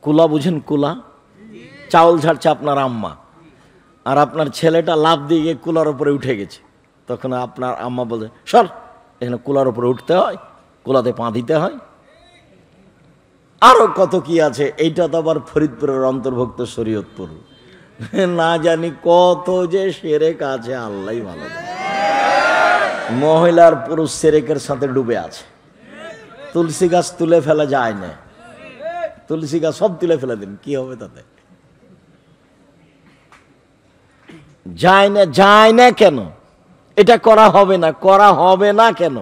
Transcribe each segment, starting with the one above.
কুলা বুঝেন? কুলা চাউল ঝাড়ছে আপনার আম্মা, আর আপনার ছেলেটা লাফ দিয়ে গিয়ে কুলার উপরে উঠে গেছে। তখন আপনার আম্মা বলে, সর, এখানে কুলার উপরে উঠতে হয়, কুলাতে পা দিতে হয়। আরো কত কি আছে। এইটা তো আবার ফরিদপুরের অন্তর্ভুক্ত শরীয়তপুর। না জানি কত যে সেরেক আছে, আল্লাহই ভালো জানে। মহিলার পুরুষ সেরেকের সাথে ডুবে আছে। তুলসী গাছ তুলে ফেলা যায় না, তুলসী গাছ সব তুলে ফেলে দিন, কি হবে তাতে? যায় না, যায় না কেন? এটা করা হবে না, করা হবে না কেন?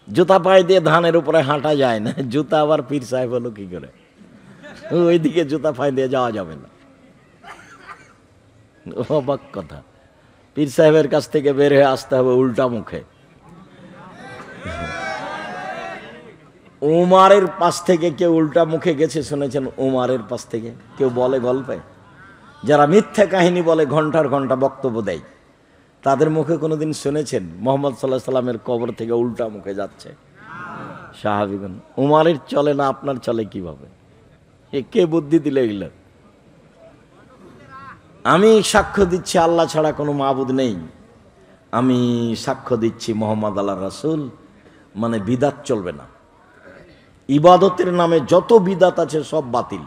জুতা পায়ে দিয়ে ধানের উপরে হাঁটা যায় না, জুতা আবার পীর সাহেব হলো কি করে? ওইদিকে জুতা পায়ে দিয়ে যাওয়া যাবে না। অবাক কথা। পীর সাহেবের কাছ থেকে বের হয়ে আসতে হবে উল্টা মুখে। উমারের পাশ থেকে কেউ উল্টা মুখে গেছে শুনেছেন? উমারের পাশ থেকে কেউ বলে গল্পে, যারা মিথ্যা কাহিনী বলে, ঘন্টার ঘন্টা বক্তব্য দেয়, তাদের মুখে কোনোদিন শুনেছেন মোহাম্মদ সাল্লাল্লাহু আলাইহি সাল্লামের কবর থেকে উল্টা মুখে যাচ্ছে সাহাবীগণ? উমারের চলে না, আপনার চলে কিভাবে? এ কে বুদ্ধি দিলে এগুলো? আমি সাক্ষ্য দিচ্ছি আল্লাহ ছাড়া কোনো মাবুদ নেই, আমি সাক্ষ্য দিচ্ছি মোহাম্মদ আল্লাহ রাসূল, মানে বিদাত চলবে না। ইবাদতের নামে যত বিদাত আছে সব বাতিল।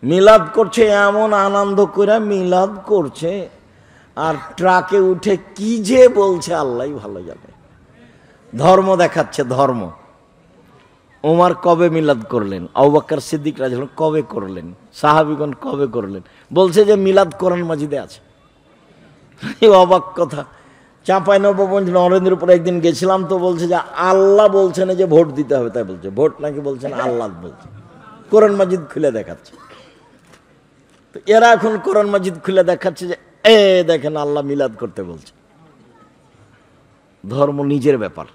মিলাদ করছে, এমন আনন্দ করে মিলাদ করছে, আর ট্রাকে উঠে কি যে বলছে আল্লাহই ভালো জানে। ধর্ম দেখাচ্ছে, ধর্ম। ওমর কবে মিলাদ করলেন? আবু বকর সিদ্দিক রাদিয়াল্লাহু আনহু কবে করলেন? সাহাবীগণ কবে করলেন? বলছে যে মিলাদ কোরআন মাজিদে আছে। অবাক কথা। চাঁপাইনবাবগঞ্জ নরেন্দ্র উপরে একদিন গেছিলাম, তো বলছে যে আল্লাহ বলছেন যে ভোট দিতে হবে, তাই বলছে। ভোট নাকি বলছেন আল্লাহ বলছে, কোরআন মাজিদ খুলে দেখাচ্ছে। তো এরা এখন কোরআন মাজিদ খুলে দেখাচ্ছে যে এ দেখেন আল্লাহ মিলাদ করতে বলছে। ধর্ম নিজের ব্যাপার।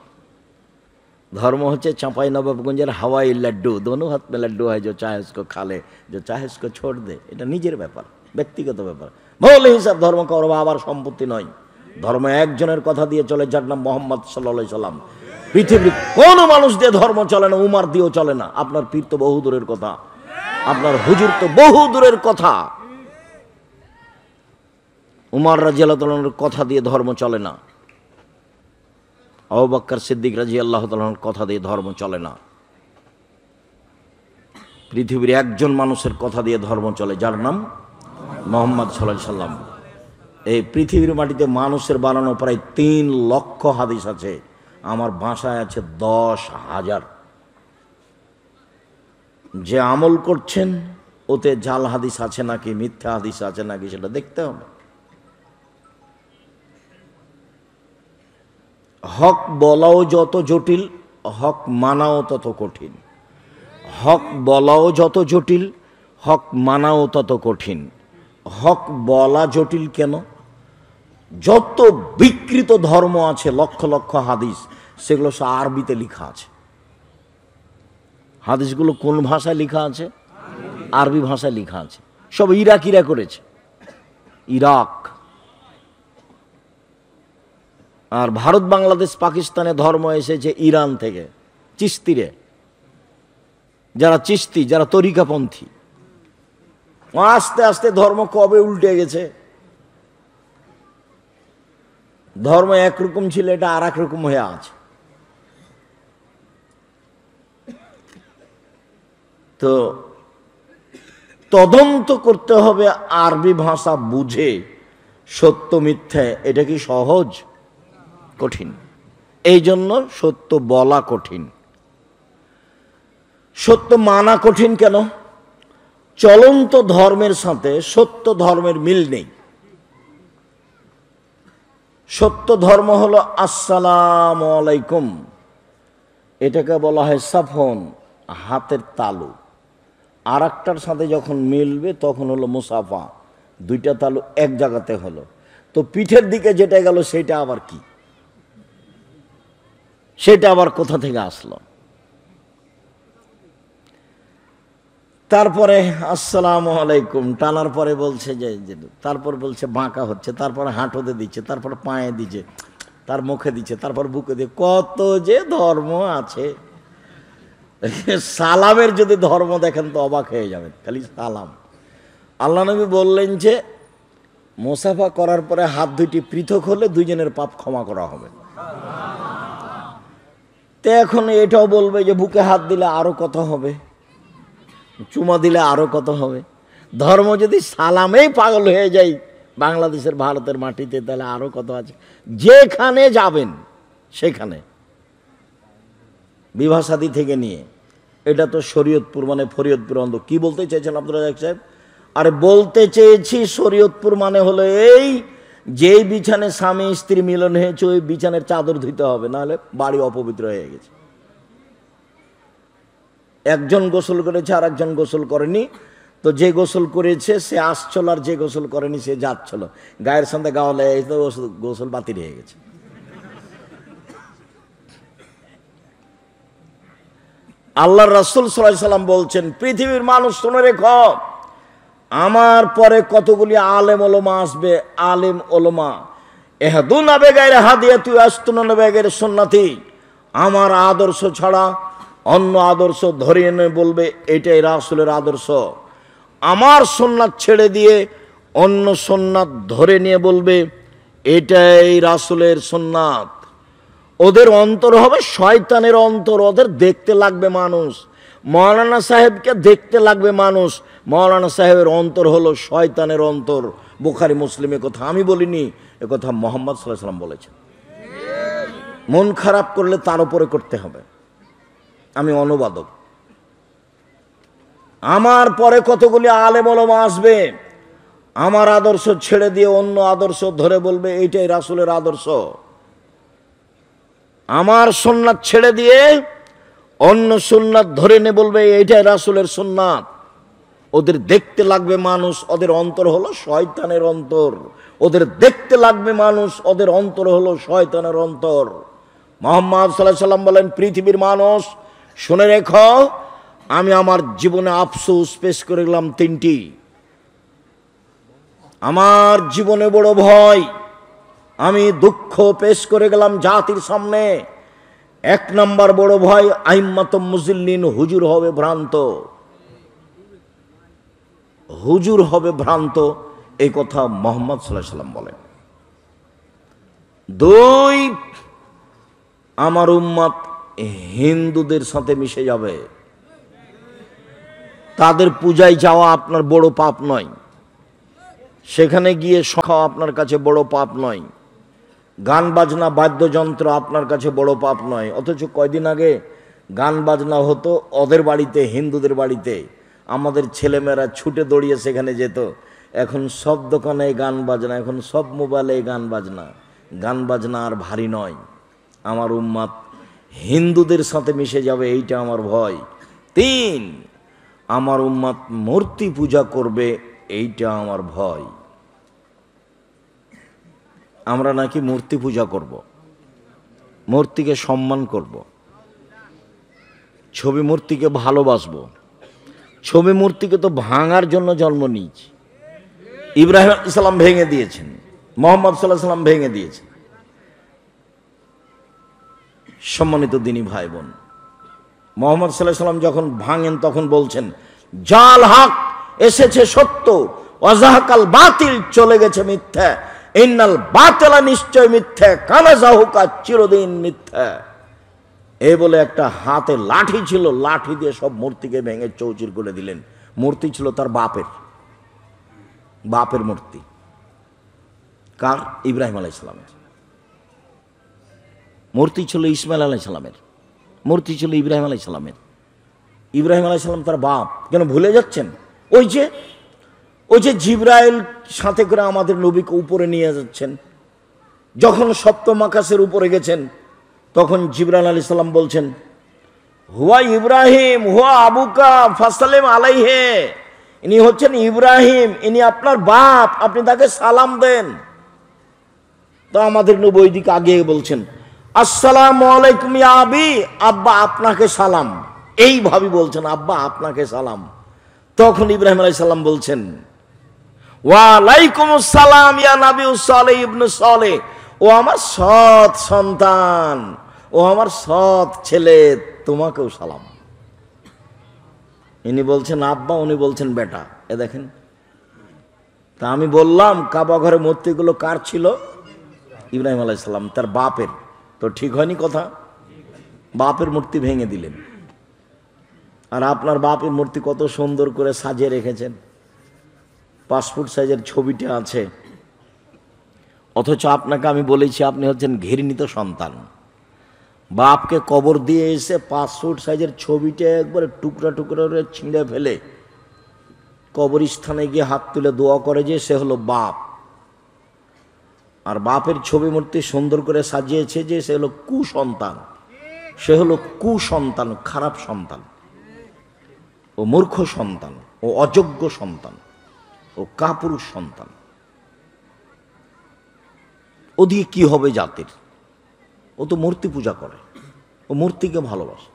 ধর্ম হচ্ছে চাঁপাইনবাবগঞ্জের হাওয়াই লাড্ডু, দোনো হাত মে লাড্ডু হয়, যে চাহে উসকো খালে, যে চাহে উসকো ছোড় দে। এটা নিজের ব্যাপার, ব্যক্তিগত ব্যাপার। বলে হিসাব ধর্ম করবো, আবার সম্পত্তি নয়। ধর্ম একজনের কথা দিয়ে চলে, যার নাম মোহাম্মদ সাল্লাল্লাহু আলাইহি সাল্লাম। পৃথিবীর কোন মানুষ দিয়ে ধর্ম চলে না, উমার দিয়েও চলে না। আপনার পীর তো বহু দূরের কথা, আপনার হুজুর তো বহু দূরের কথা। উমর রাদিয়াল্লাহু তাআলার কথা দিয়ে ধর্ম চলে না, আবু বকর সিদ্দিক রাদিয়াল্লাহু তাআলার কথা দিয়ে ধর্ম চলে না। পৃথিবীর একজন মানুষের কথা দিয়ে ধর্ম চলে, যার নাম মুহাম্মদ সাল্লাল্লাহু আলাইহি সাল্লাম। এই পৃথিবীর মাটিতে মানুষের বানানো প্রায় 3 লক্ষ হাদিস আছে, আমার ভাষায় আছে 10,000। যে আমল করছেন ওতে জাল হাদিস আছে নাকি, মিথ্যা হাদিস আছে নাকি, সেটা দেখতে হবে। হক বলাও যত জটিল, হক মানাও তত কঠিন। হক বলাও যত জটিল, হক মানাও তত কঠিন। হক বলা জটিল কেন? যত বিকৃত ধর্ম আছে, লক্ষ লক্ষ হাদিস, সেগুলো সব আরবিতে লেখা আছে। হাদিসগুলো কোন ভাষায় লেখা আছে? আরবি ভাষায় লেখা আছে। সব ইরাকিরা করেছে, ইরাক। আর ভারত, বাংলাদেশ, পাকিস্তানে ধর্ম এসেছে ইরান থেকে, চিস্তিরে, যারা চিস্তি, যারা তরিকাপন্থী। আস্তে আস্তে ধর্ম কবে উল্টে গেছে। ধর্ম একরকম ছিল, এটা আর এক রকম হয়ে আছে। তো তদন্ত করতে হবে আরবি ভাষা বুঝে, সত্য মিথ্যা এটা কি সহজ? কঠিন। এই জন্য সত্য বলা কঠিন, সত্য মানা কঠিন। কেন? চলন্ত ধর্মের সাথে সত্য ধর্মের মিল নেই। সত্য ধর্ম হলো আসসালামু আলাইকুম, এটাকে বলা হয় সাফন, হাতের তালু। আর একটার সাথে যখন মিলবে তখন হলো মুসাফা, দুইটা তালু এক জায়গাতে হলো। তো পিঠের দিকে যেটা গেল সেটা আবার কি? সেটা আবার কোথা থেকে আসলো? তারপরে আসসালামু আলাইকুম টানার পরে বলছে যে, তারপর বলছে বাঁকা হচ্ছে, তারপরে হাঁটুতে দিচ্ছে, তারপর পায়ে দিচ্ছে, তার মুখে দিচ্ছে, তারপর বুকে দিয়ে, কত যে ধর্ম আছে। সালামের যদি ধর্ম দেখেন তো অবাক হয়ে যাবেন, খালি সালাম। আল্লাহ নবী বললেন যে মুসাফা করার পরে হাত দুইটি পৃথক হলে দুইজনের পাপ ক্ষমা করা হবে। তো এখন এটাও বলবে যে বুকে হাত দিলে আরো কত হবে, চুমা দিলে আরো কত হবে। ধর্ম যদি সালামেই পাগল হয়ে যায় বাংলাদেশের ভারতের মাটিতে, তাহলে আরো কত আছে। যেখানে যাবেন সেখানে বিবাহ শাদী থেকে নিয়ে, এটা তো শরীয়তপুর মানে ফরিদপুর অন্ধ। কি বলতে চেয়েছেন আব্দুল রাজ্জাক সাহেব? আরে বলতে চেয়েছি শরীয়তপুর মানে হলো এই, যেই বিছানে স্বামী স্ত্রী মিলন হয়েছে ওই বিছানের চাদর ধুইতে হবে, নাহলে বাড়ি অপবিত্র হয়ে গেছে। একজন গোসল করেছে আর একজন গোসল করেনি, তো যে গোসল করেছে সে আসছিল আর যে গোসল করেনি সে যাচ্ছিল, গায়ের সঙ্গে গাওয়া লেগে গেছে, গোসল বাতিল হয়ে গেছে। আল্লাহ রাসূল সাল্লাল্লাহু আলাইহি সাল্লাম বলছেন, পৃথিবীর মানুষ শুনে রেখো, আমার পরে কতগুলি আলেম ওলামা আসবে। আলেম ওলামা ইহদুনা বিগাইরি হাদিয়াতি ওয়াসতুনা বিগাইরি সুন্নতি, আমার আদর্শ ছাড়া অন্য আদর্শ ধরে এনে বলবে এটাই রাসূলের আদর্শ। আমার সুন্নাত ছেড়ে দিয়ে অন্য সুন্নাত ধরে নিয়ে বলবে এটাই রাসূলের সুন্নাত। ওদের অন্তর হবে শয়তানের অন্তর, ওদের দেখতে লাগবে মানুষ। মৌলানা সাহেবকে দেখতে লাগবে মানুষ, মৌলানা সাহেবের অন্তর হলো শয়তানের অন্তর। বুখারী মুসলিমের কথা আমি বলিনি, এ কথা মুহাম্মদ সাল্লাল্লাহু আলাইহি ওয়াসাল্লাম বলেছেন। মন খারাপ করলে তার উপরে করতে হবে। আমি অনুবাদক। আমার পরে কতগুলি আলেম ওলামা আসবে, আমার আদর্শ ছেড়ে দিয়ে অন্য আদর্শ ধরে বলবে এইটাই রাসূলের আদর্শ। আমার সুন্নাত ছেড়ে দিয়ে অন্য সুন্নাত ধরে নে বলবে এইটাই রাসূলের সুন্নাত। ওদের দেখতে লাগবে মানুষ, ওদের অন্তর হলো শয়তানের অন্তর। ওদের দেখতে লাগবে মানুষ, ওদের অন্তর হলো শয়তানের অন্তর। মুহাম্মদ সাল্লাল্লাহু আলাইহি সাল্লাম বলেন, পৃথিবীর মানুষ শুনে রেখো, আমি আমার জীবনে আফসোস পেশ করে গেলাম তিনটি। আমার জীবনে বড় ভয়, আমি দুঃখ পেশ করে গেলাম জাতির সামনে। এক নাম্বার বড় ভয়, আইম্মাতুম মুজিল্লিন, হুজুর হবে ভ্রান্ত, হুজুর হবে ভ্রান্ত। এই কথা মুহাম্মদ সাল্লাল্লাহু আলাইহি সাল্লাম বলেন। দুই, আমার উম্মত হিন্দুদের সাথে মিশে যাবে। তাদের পূজায় যাওয়া আপনার বড় পাপ নয়, সেখানে গিয়ে খাওয়া আপনার কাছে বড় পাপ নয়, গান বাজনা বাদ্যযন্ত্র আপনার কাছে বড় পাপ নয়। অথচ কয়দিন আগে গান বাজনা হতো ওদের বাড়িতে, হিন্দুদের বাড়িতে, আমাদের ছেলেমেয়েরা ছুটে দৌড়িয়ে সেখানে যেত। এখন সব দোকানে গান বাজনা, এখন সব মোবাইলে গান বাজনা। গান বাজনা আর ভারী নয়। আমার উম্মত হিন্দুদের সাথে মিশে যাবে, এইটা আমার ভয়। তিন, আমার উম্মত মূর্তি পূজা করবে, এইটা আমার ভয়। আমরা নাকি মূর্তি পূজা করব, মূর্তিকে সম্মান করব, ছবি মূর্তিকে ভালোবাসবো। ছবি মূর্তিকে তো ভাঙার জন্য জন্ম নিয়েছি। ইব্রাহিম আলাইহিস সালাম ভেঙে দিয়েছেন, মুহাম্মদ সাল্লাল্লাহু আলাইহি সাল্লাম ভেঙে দিয়েছেন। সম্মানিত দিনী ভাই বোন, মুহাম্মদ সাল্লাল্লাহু আলাইহি সাল্লাম যখন ভাঙেন তখন বলছেন, জাল হক এসেছে সত্য, ওয়াজাহাকাল বাতিল চলে গেছে মিথ্যা, ইন্নাল বাতিলা নিশ্চয় মিথ্যা, কানা জাহুকা চিরদিন মিথ্যা। এই বলে একটা হাতে লাঠি ছিল, লাঠি দিয়ে সব মূর্তিকে ভেঙে চৌচির করে দিলেন। মূর্তি ছিল তার বাপের, বাপের মূর্তি। কার? ইব্রাহিম আলাইহিস সালামের। মূর্তি ছিল ইসমাইল আলাইহিস সালামের, মূর্তি ছিল ইব্রাহিম আলাইহিস সালামের। ইব্রাহিম আলাইহিস সালাম তার বাপ, কেন ভুলে যাচ্ছেন? ওই যে জিবরাইল সাথে করে আমাদের নবীকে উপরে নিয়ে যাচ্ছেন, যখন সপ্তম আকাশের উপরে গেছেন তখন জিবরাইল আলাইহিস সালাম বলছেন, হুয়া ইব্রাহিম হুয়া আবুকা ফাসালিম আলাইহে, ইনি হচ্ছেন ইব্রাহিম, ইনি আপনার বাপ, আপনি তাকে সালাম দেন। তো আমাদের নবী ওইদিকে আগে বলছেন, আসসালামু আলাইকুম ইয়া আবি, আব্বা আপনাকে সালাম। এইভাবে বলছেন, আব্বা আপনাকে সালাম। তখন ইব্রাহিম আলাইহিস সালাম বলছেন, ওয়া আলাইকুমুস সালাম ইয়া নবী সালেহ ইবনে সালেহ, ও আমার সৎ সন্তান, ও আমার সৎ ছেলে, তোমাকেও সালাম। ইনি বলছেন আব্বা, উনি বলছেন বেটা। এ দেখেন, তা আমি বললাম কাবা ঘরে মূর্তিগুলো কার ছিল? ইব্রাহিম আলাইহিস সালাম, তার বাপের। তো ঠিক হয়নি কথা? বাপের মূর্তি ভেঙে দিলেন। আর আপনার বাপের মূর্তি কত সুন্দর করে সাজিয়ে রেখেছেন, পাসপোর্ট সাইজের ছবিটা আছে। অথচ আপনাকে আমি বলেছি আপনি হচ্ছেন ঘৃণিত সন্তান। বাপকে কবর দিয়ে এসে পাসপোর্ট সাইজের ছবিটা একবারে টুকরা টুকরা করে ছিঁড়ে ফেলে কবরস্থানে গিয়ে হাত তুলে দোয়া করে যে সে হলো বাপ। আর বাপের ছবি মূর্তি সুন্দর করে সাজিয়েছে যে সে হলো কুসন্তান। সে হলো কুসন্তান, খারাপ সন্তান, ও মূর্খ সন্তান, ও অযোগ্য সন্তান, ও কাপুরুষ সন্তান। ও দিয়ে কি হবে জাতির? ও তো মূর্তি পূজা করে, ও মূর্তিকে ভালোবাসে।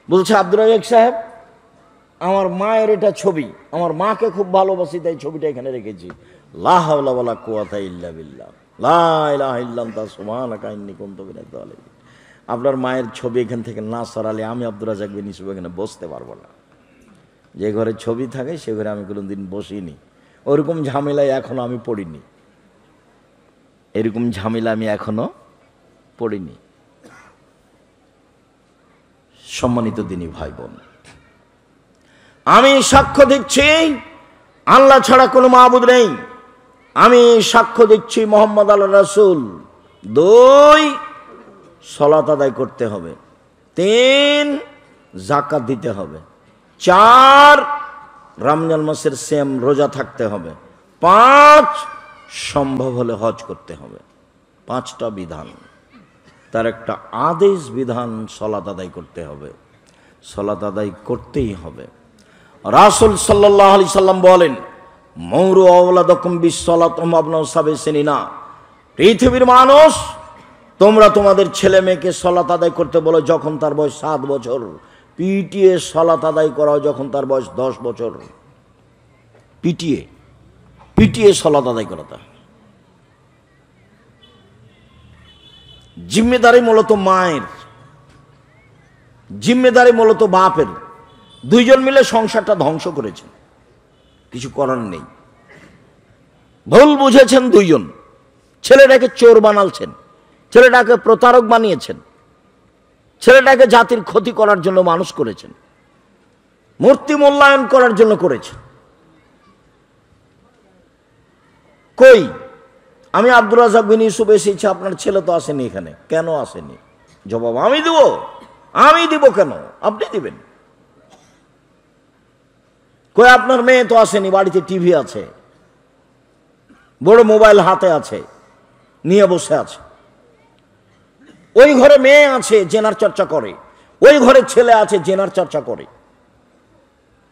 বলছে আব্দুর রাজ্জাক সাহেব, আমার মায়ের এটা ছবি, আমার মাকে খুব ভালোবাসি, তাই ছবিটা এখানে রেখেছি। লা হাওলা ওয়ালা কুওয়াতা ইল্লা বিল্লাহ, লা ইলাহা ইল্লা আনতা সুবহানাকা ইন্নী কুনতু মিনাজ জালিমিন। আপনার মায়ের ছবি এখান থেকে না সরালে আমি আব্দুর রাজ্জাক বিন ইউসুফ এখানে বসতে পারবো না। যে ঘরে ছবি থাকে সে ঘরে আমি কোনোদিন বসিনি। ওরকম ঝামেলায় এখনো আমি পড়িনি, এরকম ঝামেলা আমি এখনো পড়িনি। সম্মানিত দিনী ভাই বোন, আমি সাক্ষ্য দিচ্ছি আল্লাহ ছাড়া কোনো মাবুদ নেই। আমি সাক্ষ্য দিচ্ছি মুহাম্মদ আল্লাহ রাসূল। 2, সালাত আদায় করতে হবে। 3, যাকাত দিতে হবে। 4, রমজান মাসের সিয়াম রোজা থাকতে হবে। 5, সম্ভব হলে হজ করতে হবে। 5টা বিধান, তার একটা আদেশ বিধান, সালাত আদায় করতে হবে। সালাত আদায় করতেই হবে। রাসূল সাল্লাল্লাহু আলাইহি সাল্লাম বলেন, মৌরু আওলাদাকুম বিসসালাত ওয়া মাবনাউ সাবি সিনিনা। পৃথিবীর মানুষ, তোমরা তোমাদের ছেলে মেয়েকে সালাত আদায় করতে বলো যখন তার বয়স 7 বছর। পিটিয়ে সালাত আদায় করাও যখন তার বয়স 10 বছর। পিটিয়ে সালাত আদায় করাটা জিম্মেদারি মূলত মায়ের, জিম্মেদারি মূলত বাপের। 2 জন মিলে সংসারটা ধ্বংস করেছেন, কিছু করার নেই। ভুল বুঝেছেন 2 জন, ছেলেটাকে চোর বানালছেন, ছেলেটাকে প্রতারক বানিয়েছেন, ছেলেটাকে জাতির ক্ষতি করার জন্য মানুষ করেছেন, মূর্তি মূল্যায়ন করার জন্য করেছেন। কই আমি আব্দুর রাজ্জাক বিন ইউসুফ এসেছি, আপনার ছেলে তো আসেনি এখানে, কেন আসেনি? জবাব আমি দেব। আমি দিব কেন? আপনি দিবেন। কই আপনার মেয়ে তো আসেনি, বাড়িতে টিভি আছে, বড় মোবাইল হাতে আছে, নিয়ে বসে আছে। ওই ঘরে মেয়ে আছে জেনার চর্চা করে, ওই ঘরে ছেলে আছে জেনার চর্চা করে,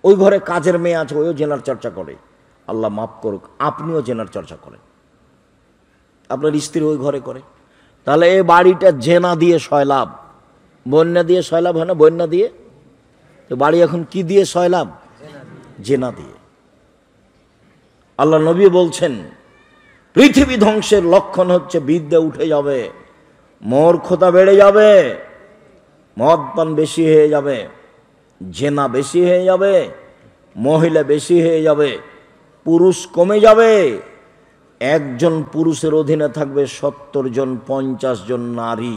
ওই ঘরে কাজের মেয়ে আছে ওইও জেনার চর্চা করে। আল্লাহ মাফ করুক, আপনিও জেনার চর্চা করেন, আপনার স্ত্রী ওই ঘরে করে। তাহলে এই বাড়িটা জেনা দিয়ে সয়লাভ, বন্যা দিয়ে সয়লাভ হয় না? বন্যা দিয়ে তো বাড়ি এখন কি দিয়ে সয়লাভ? জেনা দিয়ে। আল্লাহ নবী বলছেন পৃথিবী ধ্বংসের লক্ষণ হচ্ছে বিদ্যা উঠে যাবে, মূর্খতা বেড়ে যাবে, মদ পান বেশি হয়ে যাবে, জেনা বেশি হয়ে যাবে, মহিলা বেশি হয়ে যাবে, পুরুষ কমে যাবে। একজন পুরুষের অধীনে থাকবে 70 জন, 50 জন নারী।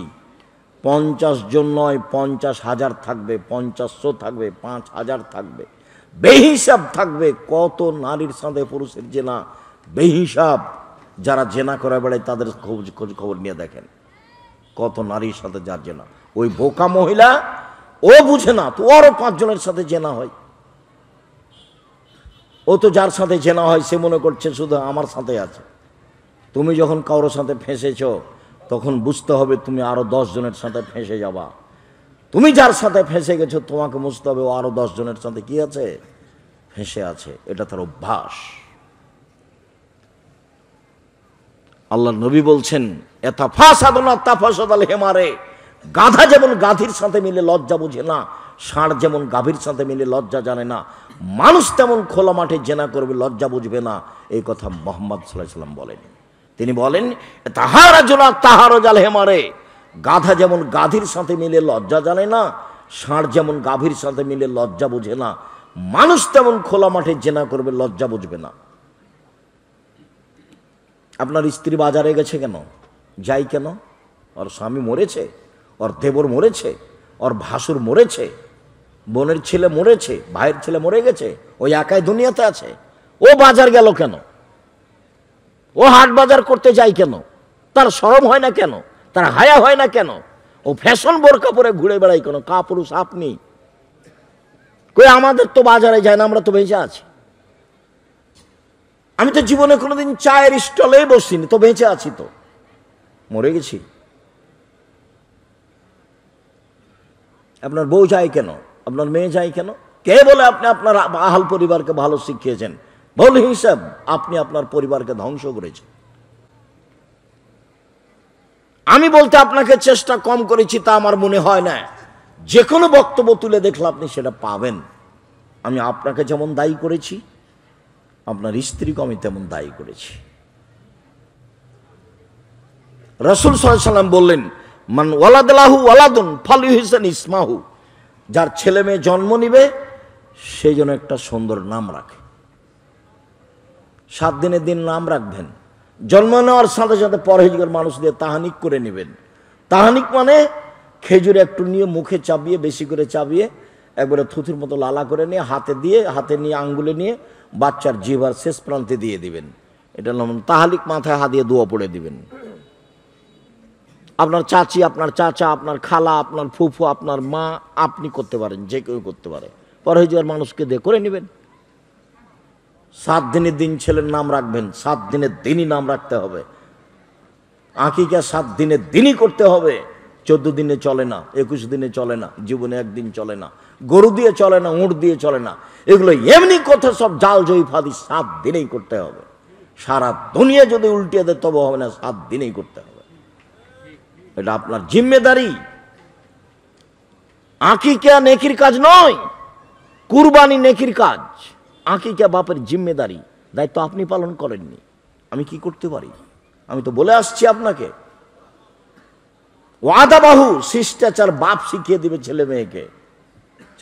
50 জন নয়, 50,000 থাকবে, 5000 থাকবে, 5000 থাকবে। বেহিসাব থাকবে কত নারীর সাথে পুরুষের জেনা, বেহিসাব। যারা জেনা করে বেড়ায় তাদের খোঁজ খবর নিয়ে দেখেন কত নারীর সাথে যার জেনা। ওই বোকা মহিলা ও বুঝে না তো আরো 5 জনের সাথে জেনা হয়। ও তো যার সাথে জেনা হয় সে মনে করছে শুধু আমার সাথে আছে। তুমি যখন কারোর সাথে ফেঁসেছ তখন বুঝতে হবে তুমি আরো 10 জনের সাথে ফেঁসে যাবা। তুমি যার সাথে ফেঁসে গেছো তোমাকে বুঝতে হবে ও আরো 10 জনের সাথে কি আছে? ফেঁসে আছে। এটা তার অভ্যাস। আল্লাহ নবী বলছেন এতা ফাসাদুনা তাফাসাদাল হেমারে, গাধা যেমন গাধীর সাথে মিলে লজ্জা বুঝে না, ষাঁড় যেমন গাভীর সাথে মিলে লজ্জা জানে না, মানুষ তেমন খোলা মাঠে জেনা করবে লজ্জা বুঝবে না। এই কথা মুহাম্মদ সাল্লাল্লাহু আলাইহি ওয়াসাল্লাম বলেন। তিনি বলেন তাহারা জোলা তাহারো জাল হেমারে, গাধা যেমন গাধীর সাথে মিলে লজ্জা জানে না, ষাঁড় যেমন গাভীর সাথে মিলে লজ্জা বুঝে না, মানুষ তেমন খোলা মাঠে জেনা করবে, লজ্জা বুঝবে না। আপনার স্ত্রী বাজারে গেছে কেন, যাই কেন? ওর স্বামী মরেছে, ওর দেবর মরেছে, ওর ভাসুর মরেছে, বোনের ছেলে মরেছে, ভাইয়ের ছেলে মরে গেছে, ওই একাই দুনিয়াতে আছে। ও বাজার গেল কেন? ও হাট বাজার করতে যায় কেন? তার শরম হয় না কেন? তার হায়া হয় না কেন? ও ফ্যাশন বোরকা পরে ঘুরে বেড়াই কেন? কাপুরুষ আপনি। কই আমাদের তো বাজারে যায় না, আমরা তো বেঁচে আছি। আমি তো জীবনে কোনোদিন চায়ের স্টলে বসিনি, তো বেঁচে আছি, তো মরে গেছি। আপনার বউ যায় কেন? আপনার মেয়ে যায় কেন? কে বলে আপনি আপনার আহাল পরিবারকে ভালো শিখিয়েছেন? ভুল হিসাব, আপনি আপনার পরিবারকে ধ্বংস করেছেন। আমি বলতে আপনাকে চেষ্টা কম করেছি তা আমার মনে হয় না। যে কোনো বক্তব্য তুলে দেখলে আপনি সেটা পাবেন। আমি আপনাকে যেমন দায়ী করেছি, আপনার স্ত্রীকে আমি তেমন দায়ী করেছি। রাসূল সাল্লাল্লাহু আলাইহি ওয়াসাল্লাম বললেন, মান ওয়ালাদালাহু ওয়ালাদুন ফালইউহসিন ইসমাহু, যার ছেলে মেয়ে জন্ম নিবে সেই জন্য একটা সুন্দর নাম রাখে। 7 দিনের দিন নাম রাখবেন। জন্ম নেওয়ার সাথে সাথে পরহেজগার মানুষ দিয়ে তাহানিক করে নেবেন। তাহানিক মানে খেজুর একটু নিয়ে মুখে চাবিয়ে, বেশি করে চাবিয়ে একবারে থুথুর মতো লালা করে নিয়ে হাতে নিয়ে আঙ্গুলে নিয়ে বাচ্চার জিহ্বার শেষ প্রান্তে দিয়ে দিবেন। এটা তাহালিক, মাথায় হাত দিয়ে দোয়া পড়ে দিবেন। আপনার চাচি, আপনার চাচা, আপনার খালা, আপনার ফুফু, আপনার মা, আপনি করতে পারেন, যে কেউ করতে পারে। পরহেজগার মানুষকে দিয়ে করে নেবেন। 7 দিনের দিন ছেলের নাম রাখবেন, 7 দিনের দিনই নাম রাখতে হবে। আকিকা 7 দিনের দিনই করতে হবে। 14 দিনে চলে না, 21 দিনে চলে না, জীবনে একদিন চলে না, গরু দিয়ে চলে না, উঁট দিয়ে চলে না। এগুলো এমনি কথা, সব জাল জয়ী ফাদি। 7 দিনেই করতে হবে। সারা দুনিয়া যদি উল্টিয়ে দেয় তবে হবে না, 7 দিনেই করতে হবে। এটা আপনার জিম্মেদারি। আকিকা নেকির কাজ নয়, কুরবানি নেকির কাজ। আকিকা বাপের জিম্মেদারি, দায়িত্ব আপনি পালন করেননি। আমি কি করতে পারি? আমি তো বলে আসছি আপনাকে। ওয়াদাবাহু, শিষ্টাচার বাপ শিখিয়ে দিবে ছেলে মেয়েকে।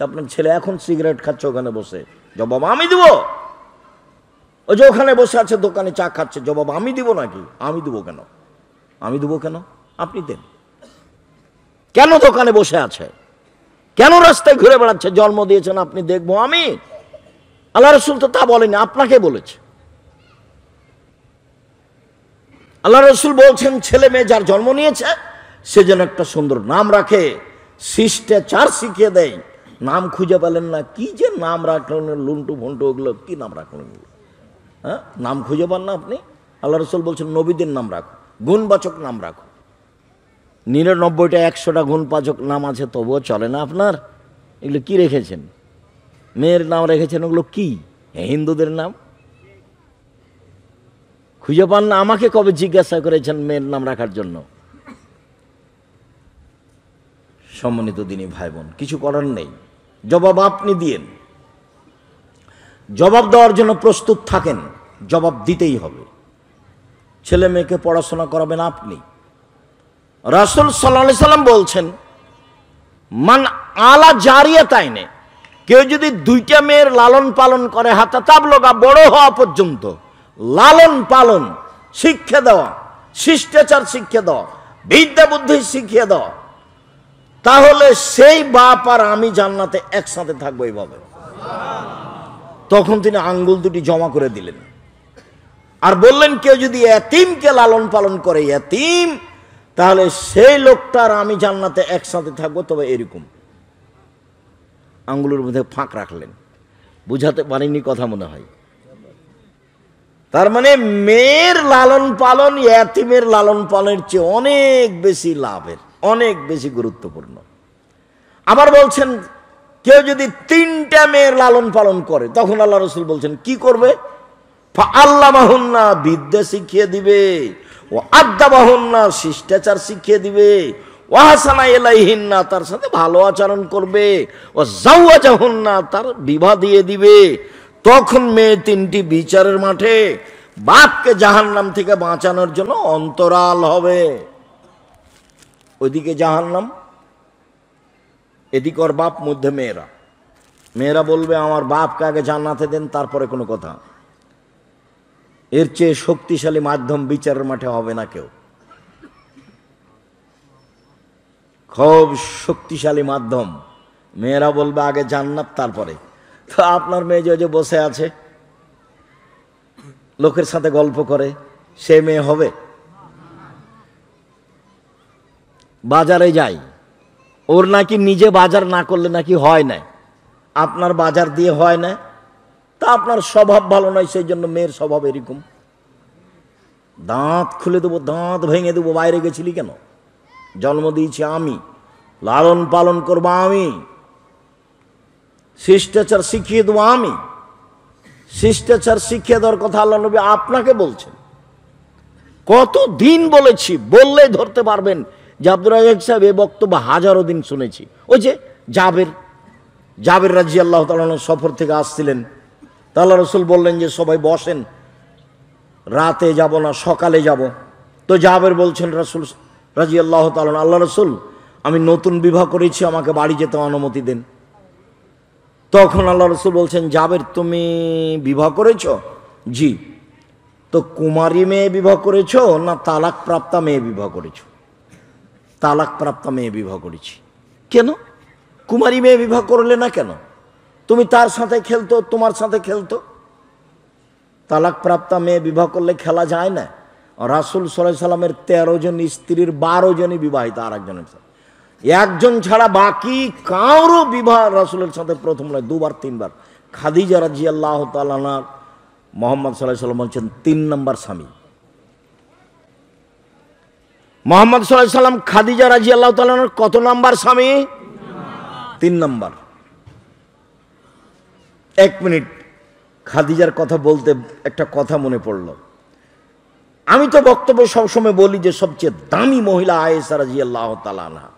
আপনার ছেলে এখন সিগারেট খাচ্ছে ওখানে বসে, জবাব আমি দিব। ওই যে ওখানে বসে আছে দোকানে চা খাচ্ছে, জবাব আমি দিব নাকি? আমি দিব কেন? আমি দিব কেন? আপনি দেন। কেন দোকানে বসে আছে? কেন রাস্তায় ঘুরে বেড়াচ্ছে? জন্ম দিয়েছেন আপনি, দেখবো আমি? আল্লাহ রসুল তো তা বলেনি, আপনাকে বলেছে। আল্লাহ রসুল বলছেন ছেলে মেয়ে যার জন্ম নিয়েছে সে যেন একটা সুন্দর নাম রাখে, শিষ্টাচার শিখিয়ে দেয়। নাম খুঁজে পেলেন না, কি যে নাম রাখলেন, লুন্টু ভন্টু, ওগুলো কি নাম রাখলেন? হ্যাঁ, নাম খুঁজে পান না আপনি? আল্লাহ রসুল বলছেন নবীদের নাম রাখো, গুণবাচক নাম রাখো। 99টা 100টা গুণবাচক নাম আছে, তবুও চলে না আপনার? এগুলো কি রেখেছেন? মেয়ের নাম রেখেছেন, ওগুলো কি? হিন্দুদের নাম খুঁজে পান না? আমাকে কবে জিজ্ঞাসা করেছেন মেয়ের নাম রাখার জন্য? সম্মানিত দিনী ভাই বোন, কিছু করার নেই, জবাব আপনি দিয়েন। জবাব দেওয়ার জন্য প্রস্তুত থাকেন, জবাব দিতেই হবে। ছেলে মেয়েকে পড়াশোনা করাবেন আপনি। রাসূল সাল্লাল্লাহু আলাইহি সাল্লাম বলছেন, মান আলা জারিয়াতাইনে, কেউ যদি 2টা মেয়ের লালন পালন করে, হাতা তাবলগা, বড় হওয়া পর্যন্ত লালন পালন, শিক্ষা দেওয়া, শিষ্টাচার শিক্ষা দেওয়া, বিদ্যা বুদ্ধি শিখিয়ে দেওয়া, তাহলে সেই বাপ আর আমি জান্নাতে একসাথে থাকবো। এইভাবে তখন তিনি আঙ্গুল দুটি জমা করে দিলেন আর বললেন, কেউ যদি এতিমকে লালন পালন করে, এতিম, তাহলে সেই লোকটার আমি জান্নাতে একসাথে থাকবো। তবে এরকম আঙ্গুলের মধ্যে ফাঁক রাখলেন। বুঝাতে পারিনি কথা মনে হয়। তার মানে মেয়ের লালন পালন এতিমের লালন পালনের চেয়ে অনেক বেশি লাভের, অনেক বেশি গুরুত্বপূর্ণ। আবার বলছেন কেউ যদি 3টা মেয়ের লালন পালন করে, তখন আল্লাহ রসুল বলছেন কি করবে? ফাআল্লামাহুন্না, বিদ্যা শিখিয়ে দিবে, ও আদ্দাবাহুন্না, শিষ্টাচার শিখিয়ে দিবে, ওয়াহাসানা ইলাইহিন্না, তার সাথে ভালো আচরণ করবে, ও জাওয়াজাহুন্না, তার বিবাহ দিয়ে দিবে। তখন মেয়ে 3টি বিচারের মাঠে বাপকে জাহান্নাম থেকে বাঁচানোর জন্য অন্তরাল হবে। ওইদিকে জাহান্নাম, এদিকে ওর বাপ, মধ্যে মেয়েরা। মেয়েরা বলবে আমার বাপকে আগে জান্নাতে দেন তারপরে কোনো কথা। এর চেয়ে শক্তিশালী মাধ্যম বিচারের মাঠে হবে না কেউ। খুব শক্তিশালী মাধ্যম। মেয়েরা বলবে আগে জান্নাত তারপরে। তো আপনার মেয়ে যে বসে আছে লোকের সাথে গল্প করে, সে মেয়ে হবে? বাজারে যাই, ওর নাকি নিজে বাজার না করলে নাকি হয় না। আপনার বাজার দিয়ে হয় না, তা আপনার স্বভাব ভালো নয়, সেই জন্য মেয়ের স্বভাব এরকম। দাঁত খুলে দেবো, দাঁত ভেঙে দেবো, বাইরে গেছিলি কেন? জন্ম দিয়েছি আমি, লালন পালন করবো আমি, শিষ্টাচার শিখিয়ে দেবো আমি। শিষ্টাচার শিখিয়ে দেওয়ার কথা আল্লাহ নবী আপনাকে বলছেন। কতদিন বলেছি, বললেই ধরতে পারবেন যে আব্দুর রাজ্জাক সাহেব এই বক্তব্য হাজারো দিন শুনেছি। ওই যে জাবের রাদিয়াল্লাহু তাআলা সফর থেকে আসছিলেন, তা আল্লাহ রাসূল বললেন যে সবাই বসেন, রাতে যাব না সকালে যাব। তো জাবের বলছেন রাসূল রাদিয়াল্লাহু তাআলা, আল্লাহ রাসূল আমি নতুন বিবাহ করেছি, আমাকে বাড়ি যেতে অনুমতি দেন। তখন আল্লাহ রাসূল বলছেন, জাবের তুমি বিবাহ করেছ? জি। তো কুমারী মেয়ে বিবাহ করেছ না তালাক প্রাপ্তা মেয়ে বিবাহ করেছ? তালাক প্রাপ্তা মেয়ে বিবাহ করেছি। কেন কুমারী মেয়ে বিবাহ করলে না কেন? তুমি তার সাথে খেলতো, তোমার সাথে খেলতো। তালাক প্রাপ্তা মেয়ে বিবাহ করলে খেলা যায় না। রাসূল সাল্লাল্লাহু আলাইহি সাল্লামের 13 জন স্ত্রীর 12 জনই বিবাহিত আর একজনের সাথে, একজন ছাড়া বাকি কারো বিবাহ রাসূলের সাথে প্রথম নয়, দুবার তিনবার। খাদিজা রাদিয়াল্লাহু তাআলা আনহা মুহাম্মদ সাল্লাল্লাহু আলাইহি সাল্লাম বলছেন 3 নম্বর স্বামী। মুহাম্মদ সাল্লাল্লাহু আলাইহি সাল্লাম খাদিজা রাদিয়াল্লাহু তাআলা আনহার কত নম্বর স্বামী? 3 নম্বর। 1 মিনিট, খাদিজার কথা বলতে একটা কথা মনে পড়ল। আমি তো বক্তব্যে সবসময় বলি যে সবচেয়ে দামি মহিলা আয়েশা রাদিয়াল্লাহু তাআলা আনহা,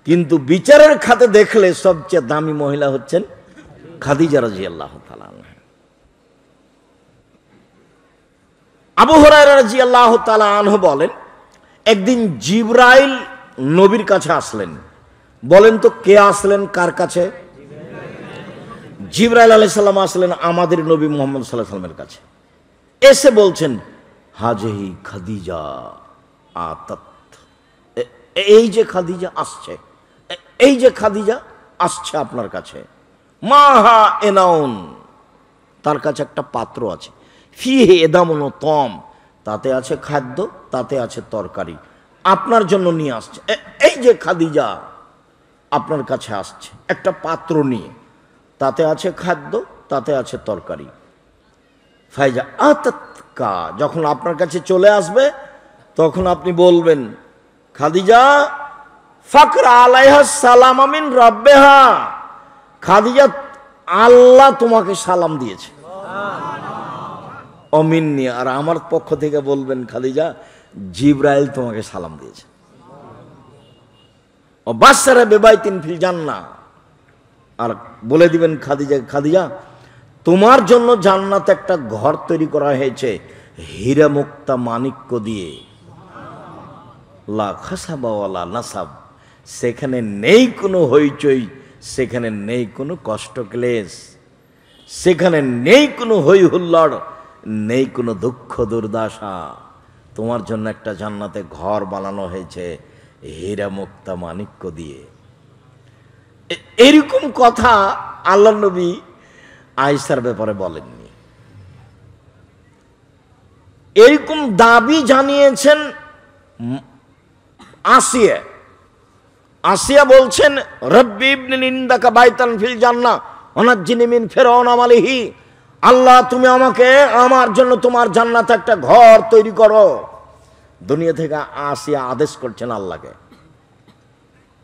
কিন্তু বিচারের খাতে দেখলে সবচেয়ে দামি মহিলা হচ্ছেন খাদিজা রাদিয়াল্লাহু তাআলা আনহা। আবু হুরায়রা রাদিয়াল্লাহু তাআলা আনহু বলেন, একদিন জিবরাইল নবীর কাছে আসলেন। বলেন তো কে আসলেন কার কাছে? জিবরাইল আলাইহিস সালাম আসলেন আমাদের নবী মুহাম্মদ সাল্লাল্লাহু আলাইহি ওয়াসাল্লামের কাছে। এসে বলছেন, হাজিহি খাদিজা আতাত, এই যে খাদিজা আসছে, এই যে খাদিজা আসছে আপনার কাছে। মাহা এনাউন, তার কাছে একটা পাত্র আছে, ফিহে এদামুন তম, তাতে আছে খাদ্য, তাতে আছে তরকারি, আপনার জন্য নিয়ে আসছে। এই যে খাদিজা আপনার কাছে আসছে একটা পাত্র নিয়ে, তাতে আছে খাদ্য, তাতে আছে তরকারি। ফাইজা আতাতকা, যখন আপনার কাছে চলে আসবে তখন আপনি বলবেন, খাদিজা ফাকরা আলাইহা সালাম মিন রাব্বিহা, খাদিজা আল্লাহ তোমাকে সালাম দিয়েছে, অমিন্নি, আর আমার পক্ষ থেকে বলবেন খাদিজা জিবরাইল তোমাকে সালাম দিয়েছে। ও বাশারা বিবাইতিন ফিল জান্নাহ, আর বলে দিবেন খাদিজা, খাদিজা তোমার জন্য জান্নাতে একটা ঘর তৈরি করা হয়েছে হীরা মুক্তা মাণিক্য দিয়ে, লা খাসাবা ওয়ালা নাসাব, সেখানে নেই কোনো হইচই, সেখানে নেই কোনো কষ্ট ক্লেশ, সেখানে নেই কোনো হই হুল্লোড়, নেই কোনো দুঃখ দুর্দশা। তোমার জন্য একটা জান্নাতে ঘর বানানো হয়েছে হীরা মুক্তা মাণিক্য দিয়ে। এরকম কথা আল্লাহ নবী আয়েশার ব্যাপারে বলেননি। এরকম দাবি জানিয়েছেন আসিয়া। আসিয়া বলছেন, রব্বি ইবনি ইনদাকা বাইতান ফিল জান্নাহ ওয়ানাজ্জিনি মিন ফিরআউন আমালিহি, আল্লাহ তুমি আমাকে আমার জন্য তোমার জান্নাতে একটা ঘর তৈরি করো। দুনিয়া থেকে আসিয়া আদেশ করছেন আল্লাহকে,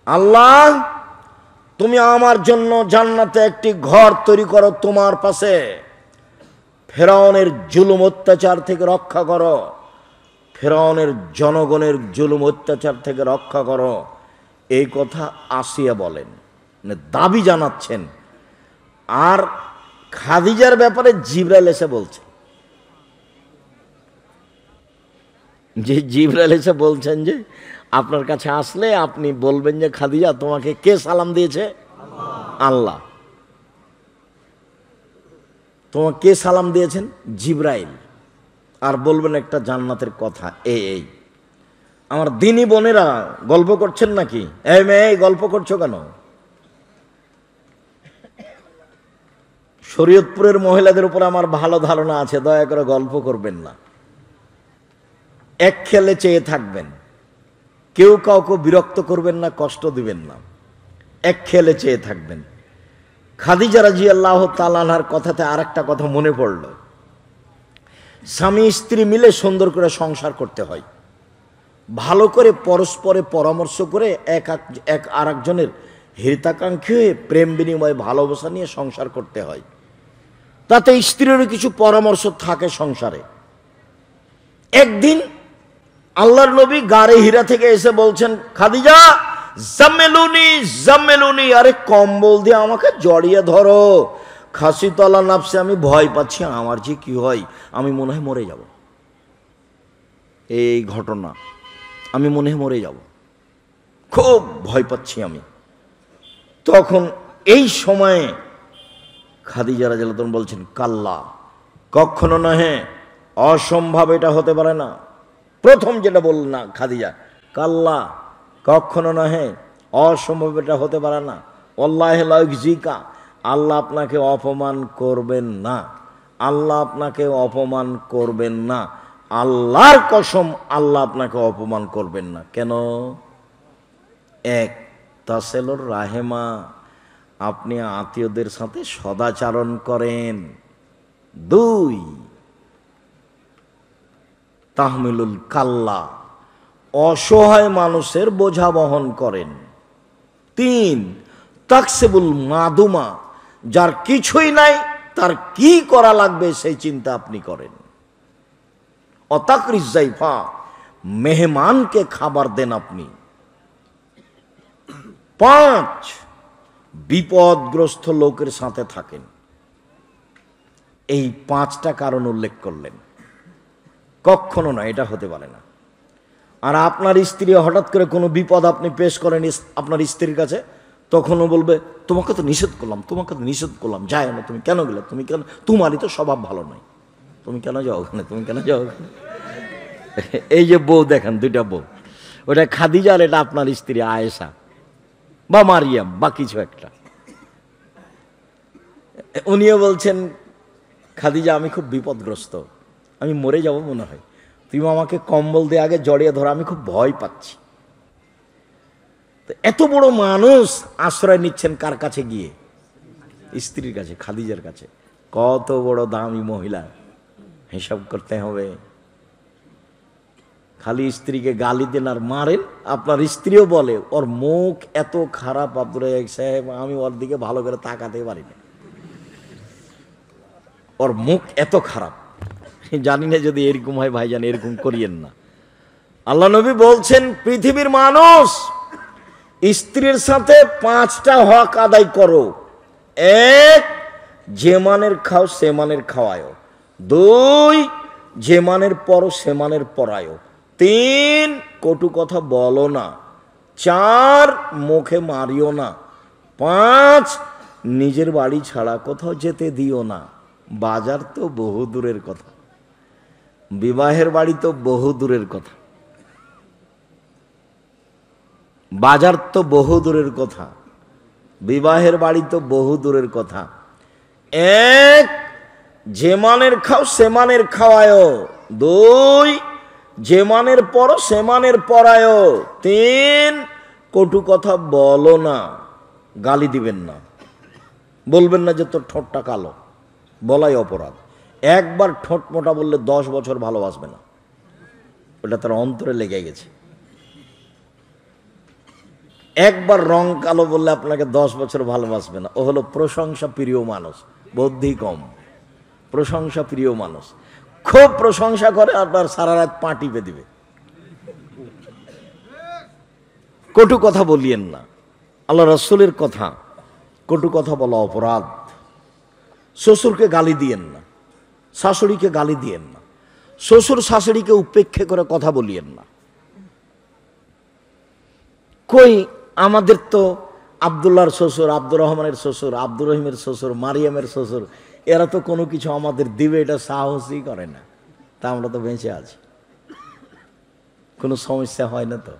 আল্লাহ তুমি আমার জন্য জান্নাতে একটি ঘর তৈরি করো, তোমার পাশে ফেরাউনের জুলুম অত্যাচার থেকে রক্ষা করো, ফেরাউনের জনগণের জুলুম অত্যাচার থেকে রক্ষা করো। এই কথা আসিয়া বলেন, দাবি জানাচ্ছেন। আর খাদিজার ব্যাপারে জিবরাইল এসে বলছে, যে জিবরাইল এসে বলছেন যে আপনার কাছে আসলে আপনি বলবেন যে খাদিজা তোমাকে কে সালাম দিয়েছে? আল্লাহ। তোমাকে কে সালাম দিয়েছেন? জিব্রাইল। আর বলবেন একটা জান্নাতের কথা, এই আমার দিনী বোনেরা গল্প করছেন নাকি? এই মেয়ে গল্প করছো কেন? শরীয়তপুরের মহিলাদের উপর আমার ভালো ধারণা আছে, দয়া করে গল্প করবেন না, এক খেলে চেয়ে থাকবেন, কেউ কাউকে বিরক্ত করবেন না, কষ্ট দিবেন না, এক খেলে চেয়ে থাকবেন। খাদিজা রাদিয়াল্লাহু তাআলা আনহার কথাতে আরেকটা কথা মনে পড়ল। স্বামী স্ত্রী মিলে সুন্দর করে সংসার করতে হয়, ভালো করে পরস্পরে পরামর্শ করে এক আরেকজনের হিতাকাঙ্ক্ষী হয়ে প্রেম বিনিময় ভালোবাসা নিয়ে সংসার করতে হয়। তাতে স্ত্রীরও কিছু পরামর্শ থাকে সংসারে। একদিন আল্লাহর নবী গাড়ে হীরা থেকে এসে বলছেন, খাদিজা জাম্মেলুনি জাম্মেলুনি, আরে কম্বল দিয়ে আমাকে জড়িয়ে ধরো, খাসি তলা নাফসে আমি ভয় পাচ্ছি, আমার যে কি হয়, আমি মনে হয় মরে যাব। এই ঘটনা, আমি মনে হয় মরে যাব, খুব ভয় পাচ্ছি আমি। তখন এই সময়ে খাদিজা রাদিয়াল্লাহু তাআলা বলছেন, কাল্লা, কখনো নহে, অসম্ভব, এটা হতে পারে না। প্রথম যেটা বললেন না খাদিজা, কাল্লা, কখনো নহে, অসম্ভব, এটা হতে পারে না। আল্লাহ লা ইউখজিকা, আল্লাহ আপনাকে অপমান করবেন না, আল্লাহ আপনাকে অপমান করবেন না, আল্লাহর কসম আল্লাহ আপনাকে অপমান করবেন না। কেন? এক, তাসেলুর রাহেমা, আপনি আত্মীয়দের সাথে সদাচরণ করেন। দুই, তাহমিলুল কাল্লা, অসহায় মানুষের বোঝা বহন করেন। তিন, তাকসিবুল মাদুমা, যার কিছুই নাই তার কি করা লাগবে সেই চিন্তা আপনি করেন। অতাকরিজ জাইফা, মেহমানকে খাবার দেন আপনি। পাঁচ, বিপদগ্রস্ত লোকের সাথে থাকেন। এই পাঁচটা কারণ উল্লেখ করলেন। কখনো না, এটা হতে পারে না। আর আপনার স্ত্রী হঠাৎ করে কোনো বিপদ আপনি পেশ করেন আপনার স্ত্রীর কাছে, তখনও বলবে, তোমাকে তো নিষেধ করলাম, তোমাকে তো নিষেধ করলাম, যায় না, তুমি কেন গেলে, তুমি কেন, তোমারই তো স্বভাব ভালো নয়, তুমি কেন যাও ওখানে, তুমি কেন যাও ওখানে। এই যে বউ দেখেন, দুইটা বউ, ওটা খাদিজা আর এটা আপনার স্ত্রী আয়েশা বা মারিয়াম বা কিছু একটা। উনিও বলছেন, খাদিজা আমি খুব বিপদগ্রস্ত, আমি মরে যাব মনে হয়, তুমি আমাকে কম্বল দিয়ে আগে জড়িয়ে ধরো, আমি খুব ভয় পাচ্ছি। এত বড় মানুষ আশ্রয় নিচ্ছেন কার কাছে গিয়ে? স্ত্রীর কাছে, খাদিজার কাছে। কত বড় দামি মহিলা, হিসাব করতে হবে। খালি স্ত্রীকে গালি দেন আর মারেন, আপনার স্ত্রীও বলে ওর মুখ এত খারাপ আব্দুর রাজ্জাক সাহেব, আমি ওর দিকে ভালো করে তাকাতে পারি না, ওর মুখ এত খারাপ। জানি না যদি এরকম হয় ভাইজান, এরকম করিয়েন না। আল্লাহ নবী বলছেন, পৃথিবীর মানুষ, স্ত্রীর সাথে পাঁচটা হক আদায় করো। এক, যে মানের খাও সে মানের খাওয়ায়। দুই, যে মানের পরো সে মানের পরায়। তিন, কটু কথা বলো না। চার, মুখে মারিও না। পাঁচ, নিজের বাড়ি ছাড়া কোথাও যেতে দিও না। বাজার তো বহু দূরের কথা, বিবাহের বাড়ি তো বহু দূরের কথা, বাজার তো বহু দূরের কথা, বিবাহের বাড়ি তো বহু দূরের কথা। এক, যে মানের খাও সে মানের খাওয়ায়। দুই, যে মানের পরো সে মানের পরায়। তিন, কটু কথা বলো না, গালি দিবেন না, বলবেন না যে তোর ঠোঁটটা কালো, বলাই অপরাধ। একবার ঠোঁট মোটা বললে 10 বছর ভালোবাসবে না, ওটা তার অন্তরে লেগে গেছে। একবার রং কালো বললে আপনাকে 10 বছর ভালোবাসবে না, ও হলো প্রশংসা প্রিয় মানুষ, বুদ্ধি কম, প্রশংসা প্রিয় মানুষ, খুব প্রশংসা করে, আপনার সারা রাত পা টিপে দিবে। কটু কথা বলিয়েন না, আল্লাহ রাসূলের কথা, কটু কথা বলা অপরাধ। শ্বশুরকে গালি দিয়েন না, শাশুড়িকে গালি দিয়েন না, শ্বশুর শাশুড়িকে উপেক্ষা করে কথা বলিয়েন না। কই আমাদের তো আব্দুল্লাহর শ্বশুর, আব্দুর রহমানের শ্বশুর, আব্দুর রহিমের শ্বশুর, মারিয়ামের শ্বশুর, এরা তো কোনো কিছু আমাদের দিবে এটা সাহসই করে না, তা আমরা তো বেঁচে আছি, কোনো সমস্যা হয় না। তো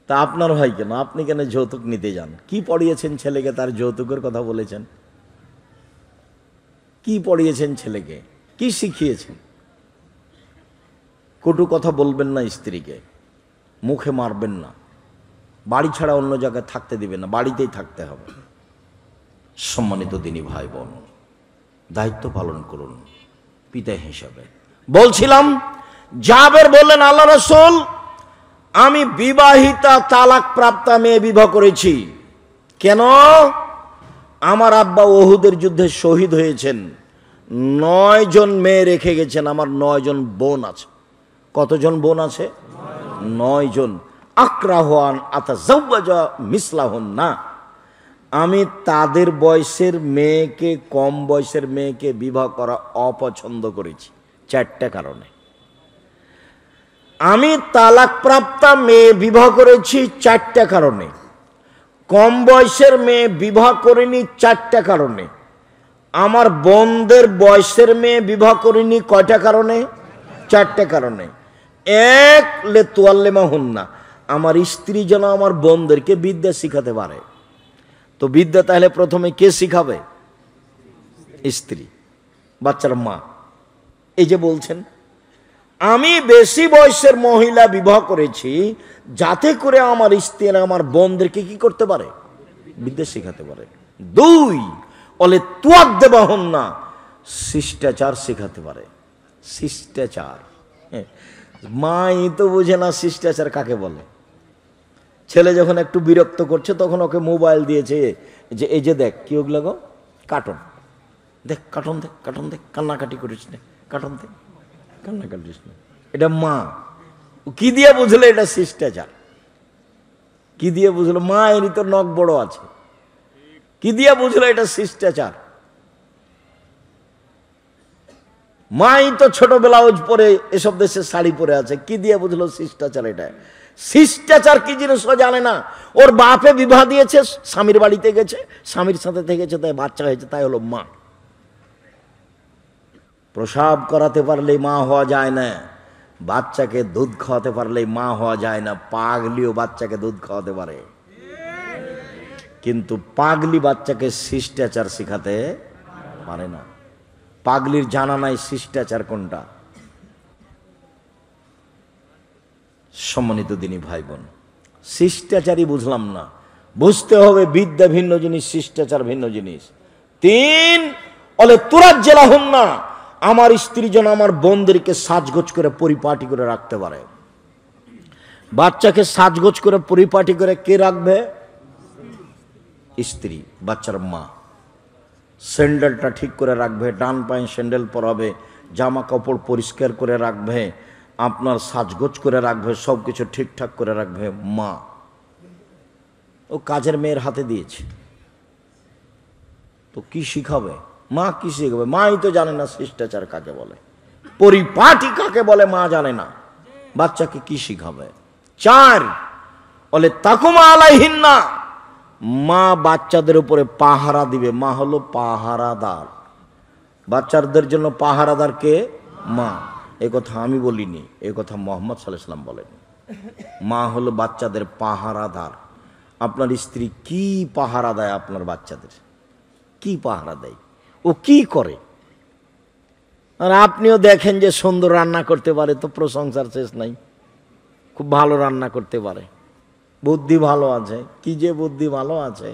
তা আপনার হয় কেন? আপনি কেন যৌতুক নিতে যান? কি পড়িয়েছেন ছেলেকে তার যৌতুকের কথা বলেছেন? কি পড়িয়েছেন ছেলেকে? কি শিখিয়েছেন? কটু কথা বলবেন না স্ত্রীকে, মুখে মারবেন না, বাড়ি ছাড়া অন্য জায়গায় থাকতে দিবেন না, বাড়িতেই থাকতে হবে। সম্মানিত দিনী ভাই বোন, দায়িত্ব পালন করুন পিতা হিসাবে। বলছিলাম, জাবের বললেন, আল্লাহ রাসূল, আমি বিবাহিতা তালাক প্রাপ্তা মেয়ে বিবাহ করেছি। কেন? আমার আব্বা ওহুদের যুদ্ধে শহীদ হয়েছেন, 9 জন মেয়ে রেখে গেছেন, আমার 9 জন বোন আছে। কতজন বোন আছে? 9 জন। আক্রাহান আতাজাওয়াজা মিসলাহুন্না, আমি তাদের বয়সের মেয়েকে, কম বয়সের মেয়েকে বিবাহ করা অপছন্দ করেছি 4টা কারণে। আমি তালাক প্রাপ্তা মেয়ে বিবাহ করেছি 4টা কারণে, কম বয়সের মেয়ে বিবাহ করিনি 4টা কারণে, আমার বোনদের বয়সের মেয়ে বিবাহ করিনি কয়টা কারণে? 4টা কারণে। এক, লে তুয়াল্লেমা হুন্না, আমার স্ত্রী যেন আমার বোনদেরকে বিদ্যা শিখাতে পারে। তো বিদ্যা তাহলে প্রথমে কে শিখাবে? স্ত্রী, বাচ্চার মা। এই যে বলছেন, আমি বেশি বয়সের মহিলা বিবাহ করেছি যাতে করে আমার স্ত্রী আমার বোনদেরকে কি করতে পারে? বিদ্যা শিখাতে পারে। 2, অলে তুয়াদ দেবা হন না, শিষ্টাচার শিখাতে পারে। শিষ্টাচার, মাই তো বুঝে না শিষ্টাচার কাকে বলে। ছেলে যখন একটু বিরক্ত করছে তখন ওকে মোবাইল দিয়েছে, যে এই যে দেখ, কি ওগুলো গো, কার্টুন দেখ, কার্টুন দেখ, কার্টুন দেখ, কান্নাকাটি করিস না, কার্টুন দেখ, কান্না কাটিস না। এটা মা। কি দিয়ে বুঝলো এটা শিষ্টাচার? কি দিয়ে বুঝলো? মা এরই তো নখ বড় আছে, কি দিয়ে বুঝলো এটা শিষ্টাচার? মাই তো ছোট ব্লাউজ পরে এসব দেশে শাড়ি পরে আছে, কি দিয়ে বুঝলো শিষ্টাচার? এটা শিষ্টাচার কি জিনিস ও জানে না। ওর বাপে বিবাহ দিয়েছে, স্বামীর বাড়িতে গেছে, স্বামীর সাথে থেকেছে, তাই বাচ্চা হয়েছে, তাই হলো মা। প্রসাব করাতে পারলেই মা হওয়া যায় না, বাচ্চাকে দুধ খাওয়াতে পারলেই মা হওয়া যায় না। পাগলিও বাচ্চাকে দুধ খাওয়াতে পারে, কিন্তু পাগলি বাচ্চাকে শিষ্টাচার শিখাতে পারে না। পাগলির জানা নাই শিষ্টাচার কোনটা। সম্মানিত দিনী ভাই বোন, শিষ্টাচারই বুঝলাম না, বুঝতে হবে বিদ্যা ভিন্ন জিনিস, শিষ্টাচার ভিন্ন জিনিস। 3, অলে তুরাজ জেলা হন না, আমার স্ত্রী যেন আমার বোনদেরকে সাজগোজ করে পরিপাটি করে রাখতে পারে। বাচ্চাকে সাজগোজ করে পরিপাটি করে কে রাখবে? স্ত্রী, বাচ্চার মা। স্যান্ডেলটা ঠিক করে রাখবে, ডান পায়ে স্যান্ডেল পরাবে, জামা কাপড় পরিষ্কার করে রাখবে, আপনার সাজগোজ করে রাখবে, সব কিছু ঠিকঠাক করে রাখবে মা। ও কাজের মেয়ের হাতে দিয়েছে, তো কি শিখাবে? মা কি শিখাবে? মাই তো জানে না শিষ্টাচার কাকে বলে, পরিপাটি কাকে বলে মা জানে না, বাচ্চাকে কি শিখাবে? 4, বলে তাকুমা আলাইহিন না, মা বাচ্চাদের উপরে পাহারা দিবে। মা হলো পাহারাদার, বাচ্চাদের জন্য পাহারাদার কে? মা। এ কথা আমি বলিনি, এ কথা মুহাম্মদ সাল্লাল্লাহু আলাইহি ওয়াসাল্লাম বলেন। মা হলো বাচ্চাদের পাহারাদার। আপনার স্ত্রী কি পাহারা দেয় আপনার বাচ্চাদের? কি পাহারা দেয়? ও কি করে? আর আপনিও দেখেন যে সুন্দর রান্না করতে পারে, তো প্রশংসার শেষ নাই। খুব ভালো রান্না করতে পারে, বুদ্ধি ভালো আছে, কি যে বুদ্ধি ভালো আছে,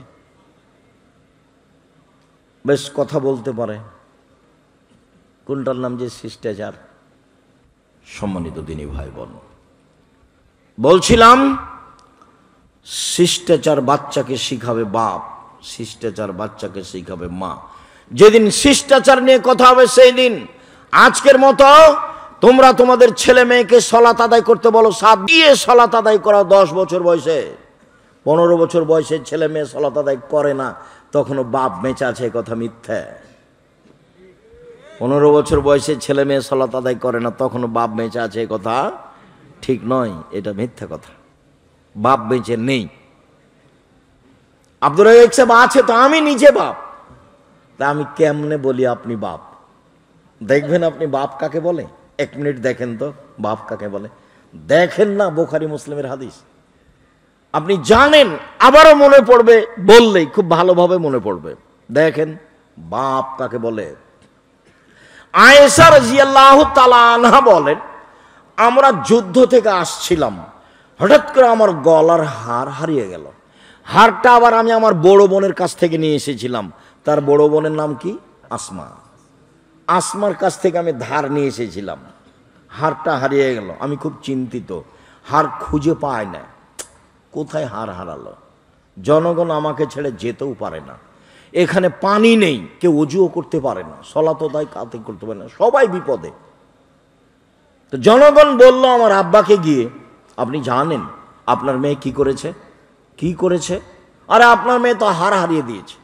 বেশ কথা বলতে পারে, কোনটার নাম যে শিষ্টাচার। সম্মানিত দিনী ভাই বোন, বলছিলাম শিষ্টাচার বাচ্চাকে শিখাবে বাপ, শিষ্টাচার বাচ্চাকে শিখাবে মা। যেদিন শিষ্টাচার নিয়ে কথা হবে সেই দিন, আজকের মতো তোমরা তোমাদের ছেলে মেয়েকে সালাত আদায় করতে বলো, 7 দিয়ে সালাত আদায় করাও। 10 বছর বয়সে, 15 বছর বয়সে ছেলে মেয়ে সালাত আদায় করে না, তখনও বাপ বেঁচে আছে, কথা মিথ্যা। 15 বছর বয়সে ছেলে মেয়ে সালাত আদায় করে না, তখনও বাপ বেঁচে আছে, কথা ঠিক নয়, এটা মিথ্যা কথা। বাপ বেঁচে নেই। আব্দুর রাজ্জাক সাহেব আছে তো, আমি নিজে বাপ, তা আমি কেমনে বলি আপনি বাপ? দেখবেন আপনি বাপ কাকে বলে, 1 মিনিট দেখেন তো বাপ কাকে বলে। দেখেন না বুখারী মুসলিমের হাদিস, আপনি জানেন, আবারও মনে পড়বে, বললেই খুব ভালোভাবে মনে পড়বে। দেখেন বাপ কাকে বলে। আয়েশা রাদিয়াল্লাহু তাআলা আনহা বলেন, আমরা যুদ্ধ থেকে আসছিলাম, হঠাৎ করে আমার গলার হার হারিয়ে গেল। হারটা আবার আমি আমার বড় বোনের কাছ থেকে নিয়ে এসেছিলাম। তার বড় বোনের নাম কি? আসমা। আসমার কাছ থেকে আমি ধার নিয়ে এসেছিলাম। হারটা হারিয়ে গেল, আমি খুব চিন্তিত, হার খুঁজে পায় না, কোথায় হার হারালো। জনগণ আমাকে ছেড়ে যেতেও পারে না, এখানে পানি নেই, কেউ অজুও করতে পারে না, সলাতো দায় কাতে করতে পারে না, সবাই বিপদে। তো জনগণ বলল আমার আব্বাকে গিয়ে, আপনি জানেন আপনার মেয়ে কি করেছে? কি করেছে? আরে আপনার মেয়ে তো হার হারিয়ে দিয়েছে,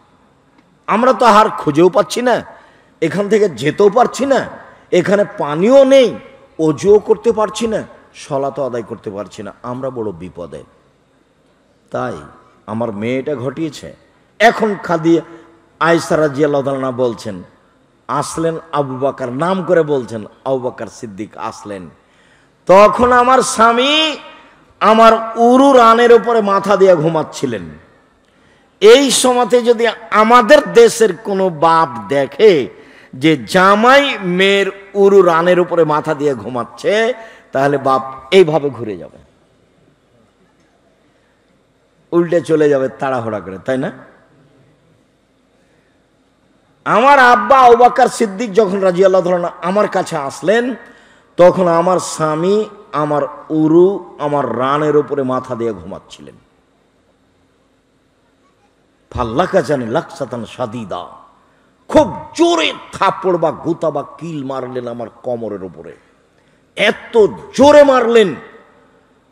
আমরা তো হার খুঁজেও পাচ্ছি না, এখান থেকে যেতেও পারছি না, এখানে পানিও নেই, অজুও করতে পারছি না, সলাতো আদায় করতে পারছি না, আমরা বড় বিপদে। তাই আমার মেয়েটা ঘটিয়েছে। এখন আয়েশা রাদিয়াল্লাহু তাআলা বলছেন, আসলেন আবু বকর, নাম করে বলছেন আবু বকর সিদ্দিক আসলেন। তখন আমার স্বামী আমার উরু রানের উপরে মাথা দিয়ে ঘুমাচ্ছিলেন। এই সময়তে যদি আমাদের দেশের কোনো বাপ দেখে যে জামাই মেয়ের উরু রানের উপরে মাথা দিয়ে ঘুমাচ্ছে, তাহলে বাপ এইভাবে ঘুরে যাবে, উল্টে চলে যাবে তাড়াহুড়া করে, তাই না? আমার আব্বা আবু বকর সিদ্দিক যখন রাদিয়াল্লাহু তাআলা আমার কাছে আসলেন, তখন আমার স্বামী আমার উরু আমার রানের উপরে মাথা দিয়ে ঘুমাচ্ছিলেন। ফাল্লাকা জানি লাকসাতান শাদীদা, খুব জোরে থাপ্পড় বা গুতা বা কিল মারলেন আমার কোমরের উপরে, এত জোরে মারলেন,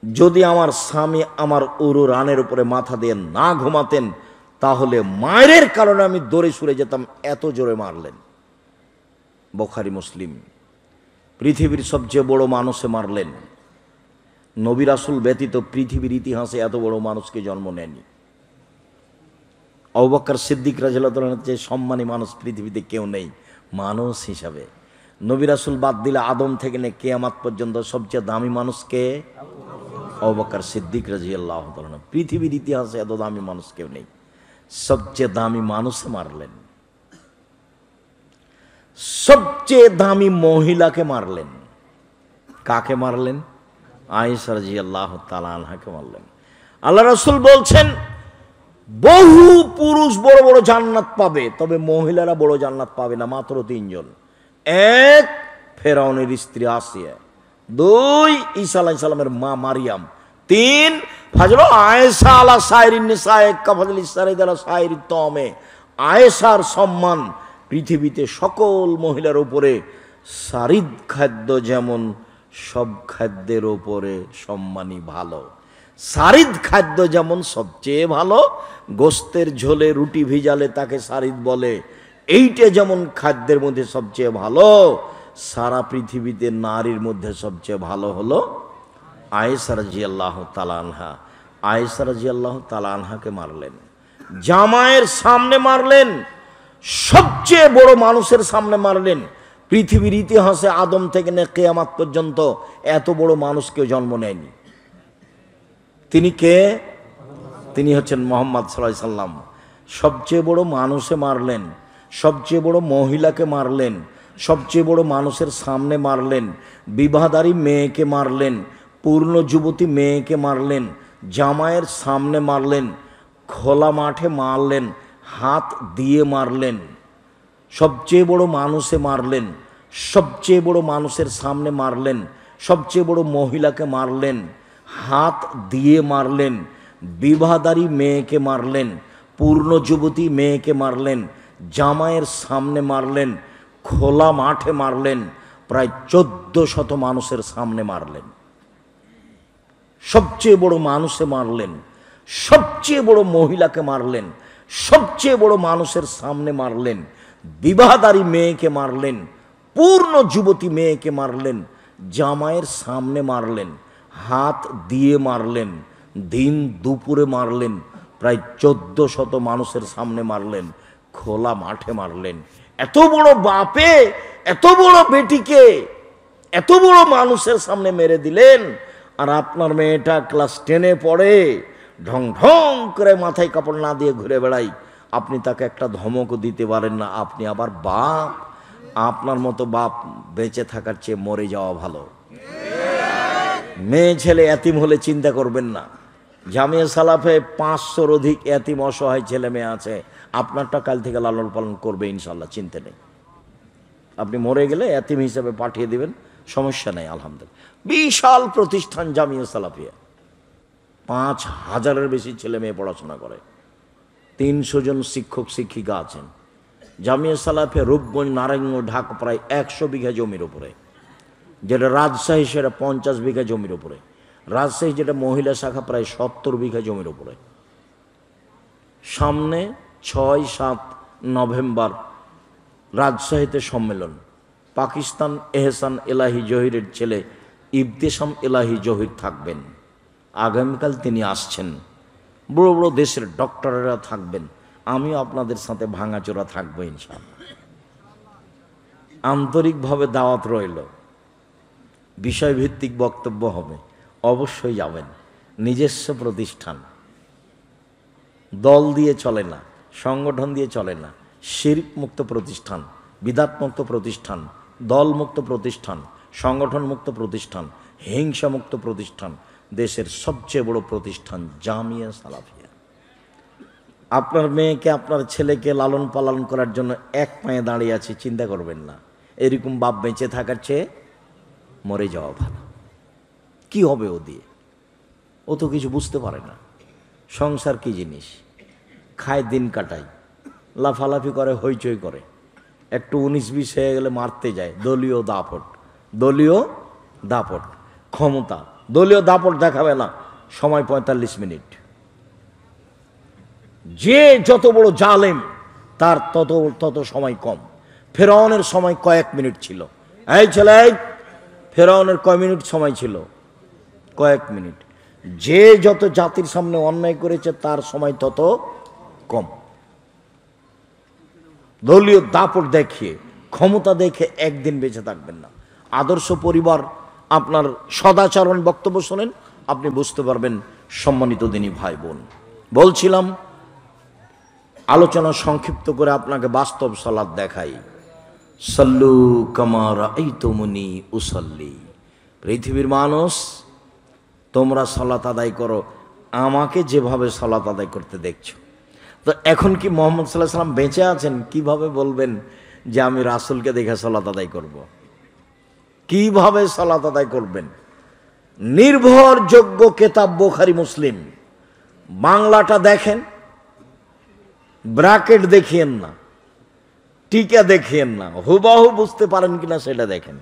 যদি আমার স্বামী আমার উরু রানের উপরে মাথা দিয়ে না ঘুমাতেন তাহলে মায়ের কারণে আমি দৌড়ে সরে যেতাম, এত জোরে মারলেন। বুখারী মুসলিম। পৃথিবীর সবচেয়ে বড় মানুষে মারলেন, নবী রাসূল ব্যতীত পৃথিবীর ইতিহাসে এত বড় মানুষকে জন্ম নেয়নি। আবু বকর সিদ্দিক রাদিয়াল্লাহু তাআলার চেয়ে সম্মানী মানুষ পৃথিবীতে কেউ নেই মানুষ হিসাবে। নবী রাসূল বাদ দিলে আদম থেকে নিয়ে কিয়ামত পর্যন্ত সবচেয়ে দামি মানুষকে আবু বকর সিদ্দিক রাদিয়াল্লাহু তাআলা। পৃথিবীর ইতিহাসে এত দামি মানুষ কেউ নেই, সবচেয়ে দামি মানুষে মারলেন। সবচেয়ে দামি মহিলাকে মারলেন। কাকে মারলেন? আয়েশা রাদিয়াল্লাহু তাআলা আনহাকে মারলেন। আল্লাহ রাসূল বলছেন, বহু পুরুষ বড় বড় জান্নাত পাবে, তবে মহিলারা বড় জান্নাত পাবে না, মাত্র 3 জন। 1 ফেরাউনের স্ত্রী আসিয়া, 2 ঈসা আলাইহিস সালামের মা মারিয়াম, 3 ফাজল আয়েশা আলা সাইরিন নিসায়ে কাফাদিল ইসরাইল আলা সাইরি তমে। আয়েশার সম্মান পৃথিবীতে সকল মহিলার উপরে সারিদ খাদ্য যেমন সব খাদ্যের উপরে সম্মানী ভালো। সারিদ খাদ্য যেমন সবচেয়ে ভালো, গোস্তের ঝোলে রুটি ভিজালে তাকে সারিদ বলে, এইটা যেমন খাদ্যের মধ্যে সবচেয়ে ভালো, সারা পৃথিবীতে নারীর মধ্যে সবচেয়ে ভালো হলো আয়েশা রাদিয়াল্লাহু তাআলা আনহা। আয়েশা রাদিয়াল্লাহু তাআলা আনহাকে মারলেন, জামাইয়ের সামনে মারলেন, সবচেয়ে বড় মানুষের সামনে মারলেন। পৃথিবীর ইতিহাসে আদম থেকে নিয়ে কিয়ামত পর্যন্ত এত বড় মানুষ কেউ জন্ম নেয়নি। তিনি কে? তিনি হচ্ছেন মুহাম্মদ সাল্লাল্লাহু আলাইহি সাল্লাম। সবচেয়ে বড় মানুষে মারলেন, সবচেয়ে বড় মহিলাকে মারলেন, সবচেয়ে বড় মানুষের সামনে মারলেন, বিবাহদারী মেয়েকে মারলেন, পূর্ণ যুবতী মেয়েকে মারলেন, জামাইয়ের সামনে মারলেন, খোলা মাঠে মারলেন, হাত দিয়ে মারলেন। সবচেয়ে বড় মানুষে মারলেন, সবচেয়ে বড় মানুষের সামনে মারলেন, সবচেয়ে বড় মহিলাকে মারলেন, হাত দিয়ে মারলেন, বিবাহদারী মেয়েকে মারলেন, পূর্ণ যুবতী মেয়েকে মারলেন, জামাইয়ের সামনে মারলেন, খোলা মাঠে মারলেন, প্রায় 1400 মানুষের সামনে মারলেন। সবচেয়ে বড় মানুষে মারলেন, সবচেয়ে বড় মহিলাকে মারলেন, সবচেয়ে বড় মানুষের সামনে মারলেন, বিবাহদারী মেয়েকে মারলেন, পূর্ণ যুবতী মেয়েকে মারলেন, জামাইয়ের সামনে মারলেন, হাত দিয়ে মারলেন, দিন দুপুরে মারলেন, প্রায় 1400 মানুষের সামনে মারলেন, খোলা মাঠে মারলেন। এত বড় বাপে এত বড় বেটিকে এত বড় মানুষের সামনে মেরে দিলেন। আর আপনার মেয়েটা ক্লাস 10-এ পড়ে, ঢং ঢং করে মাথায় কাপড় না দিয়ে ঘুরে বেড়াই, আপনি তাকে একটা ধমকও দিতে পারেন না। আপনি আবার বাপ। আপনার মতো বাপ বেঁচে থাকার চেয়ে মরে যাওয়া ভালো। মেয়ে ছেলে এতিম হলে চিন্তা করবেন না। জামিয়া সালাফে 500-র অধিক এতিম অসহায় ছেলে মেয়ে আছে। আপনারটা কাল থেকে লালন পালন করবে ইনশাল্লাহ, চিন্তা নেই। আপনি মরে গেলে এতিম হিসাবে পাঠিয়ে দিবেন, সমস্যা নেই। আলহামদুলিল্লাহ, বিশাল প্রতিষ্ঠান জামিয়া সালাফিয়া। 5000-এর বেশি ছেলে মেয়ে পড়াশোনা করে, 300 জন শিক্ষক শিক্ষিকা আছেন। জামিয়া সালাফে রূপগঞ্জ, নারায়ণগঞ্জ, ঢাকা প্রায় 100 বিঘা জমির উপরে। যেটা রাজশাহী সেটা 50 বিঘা জমির উপরে। রাজশাহী যেটা মহিলা শাখা প্রায় 70 বিঘা জমির উপরে। সামনে 6-7 নভেম্বর রাজশাহীতে সম্মেলন। পাকিস্তান এহসান এলাহি জহিরের ছেলে ইবতেসাম এলাহি জহির থাকবেন। আগামীকাল তিনি আসছেন। বড় বড় দেশের ডক্টরেরা থাকবেন। আমিও আপনাদের সাথে ভাঙাচোরা থাকবো ইনশাআল্লাহ। আন্তরিকভাবে দাওয়াত রইল। বিষয়ভিত্তিক বক্তব্য হবে, অবশ্যই যাবেন। নিজস্ব প্রতিষ্ঠান, দল দিয়ে চলে না, সংগঠন দিয়ে চলে না। শিরক মুক্ত প্রতিষ্ঠান, বিদাত মুক্ত প্রতিষ্ঠান, দল মুক্ত প্রতিষ্ঠান, সংগঠন মুক্ত প্রতিষ্ঠান, হিংসা মুক্ত প্রতিষ্ঠান, দেশের সবচেয়ে বড় প্রতিষ্ঠান জামিয়া সালাফিয়া। আপনার মেয়েকে আপনার ছেলেকে লালন পালন করার জন্য এক পায়ে দাঁড়িয়ে আছে, চিন্তা করবেন না। এরকম বাপ বেঁচে থাকার চেয়ে মরে যাওয়া ভালো। কি হবে ও দিয়ে? ও তো কিছু বুঝতে পারে না। সংসার কি জিনিস? খায়, দিন কাটায়, লাফালাফি করে, হইচই করে। একটু 19-20 হয়ে গেলে মারতে যায়। দলীয় দাপট, দলীয় দাপট, ক্ষমতা, দলীয় দাপট দেখাবে না। সময় 45 মিনিট। যে যত বড় জালেম তার তত সময় কম। ফেরাউনের সময় কয়েক মিনিট ছিল। এই ছেলে, ফেরাউনের কয় মিনিট সময় ছিল? কয়েক মিনিট। যে যত জাতির সামনে অন্যায় করেছে তার সময় তত কম। দলীয় দাপট দেখিয়ে, ক্ষমতা দেখে একদিন বেঁচে থাকবেন না। আদর্শ পরিবার, আপনার সদাচরণ বক্তব্য শোনেন, আপনি বুঝতে পারবেন। সম্মানিত দিনী ভাই বোন, বলছিলাম আলোচনা সংক্ষিপ্ত করে আপনাকে বাস্তব সালাত দেখাই। সাল্লু কামা রাআইতুমুনি উসাল্লি। পৃথিবীর মানুষ, তোমরা সালাত আদায় করো আমাকে যেভাবে সালাত আদায় করতে দেখছো। তো এখন কি মুহাম্মদ সাল্লাল্লাহু আলাইহি ওয়াসাল্লাম বেঁচে আছেন? কিভাবে বলবেন যে আমি রাসূলকে দেখে সালাত আদায় করব? কিভাবে সালাত আদায় করবেন? নির্ভরযোগ্য কিতাব বুখারী মুসলিম। বাংলাটা দেখেন, ব্র্যাকেট দেখিয়েন না, টিকা দেখিয়েন না, হুবহু বুঝতে পারেন কিনা সেটা দেখেন।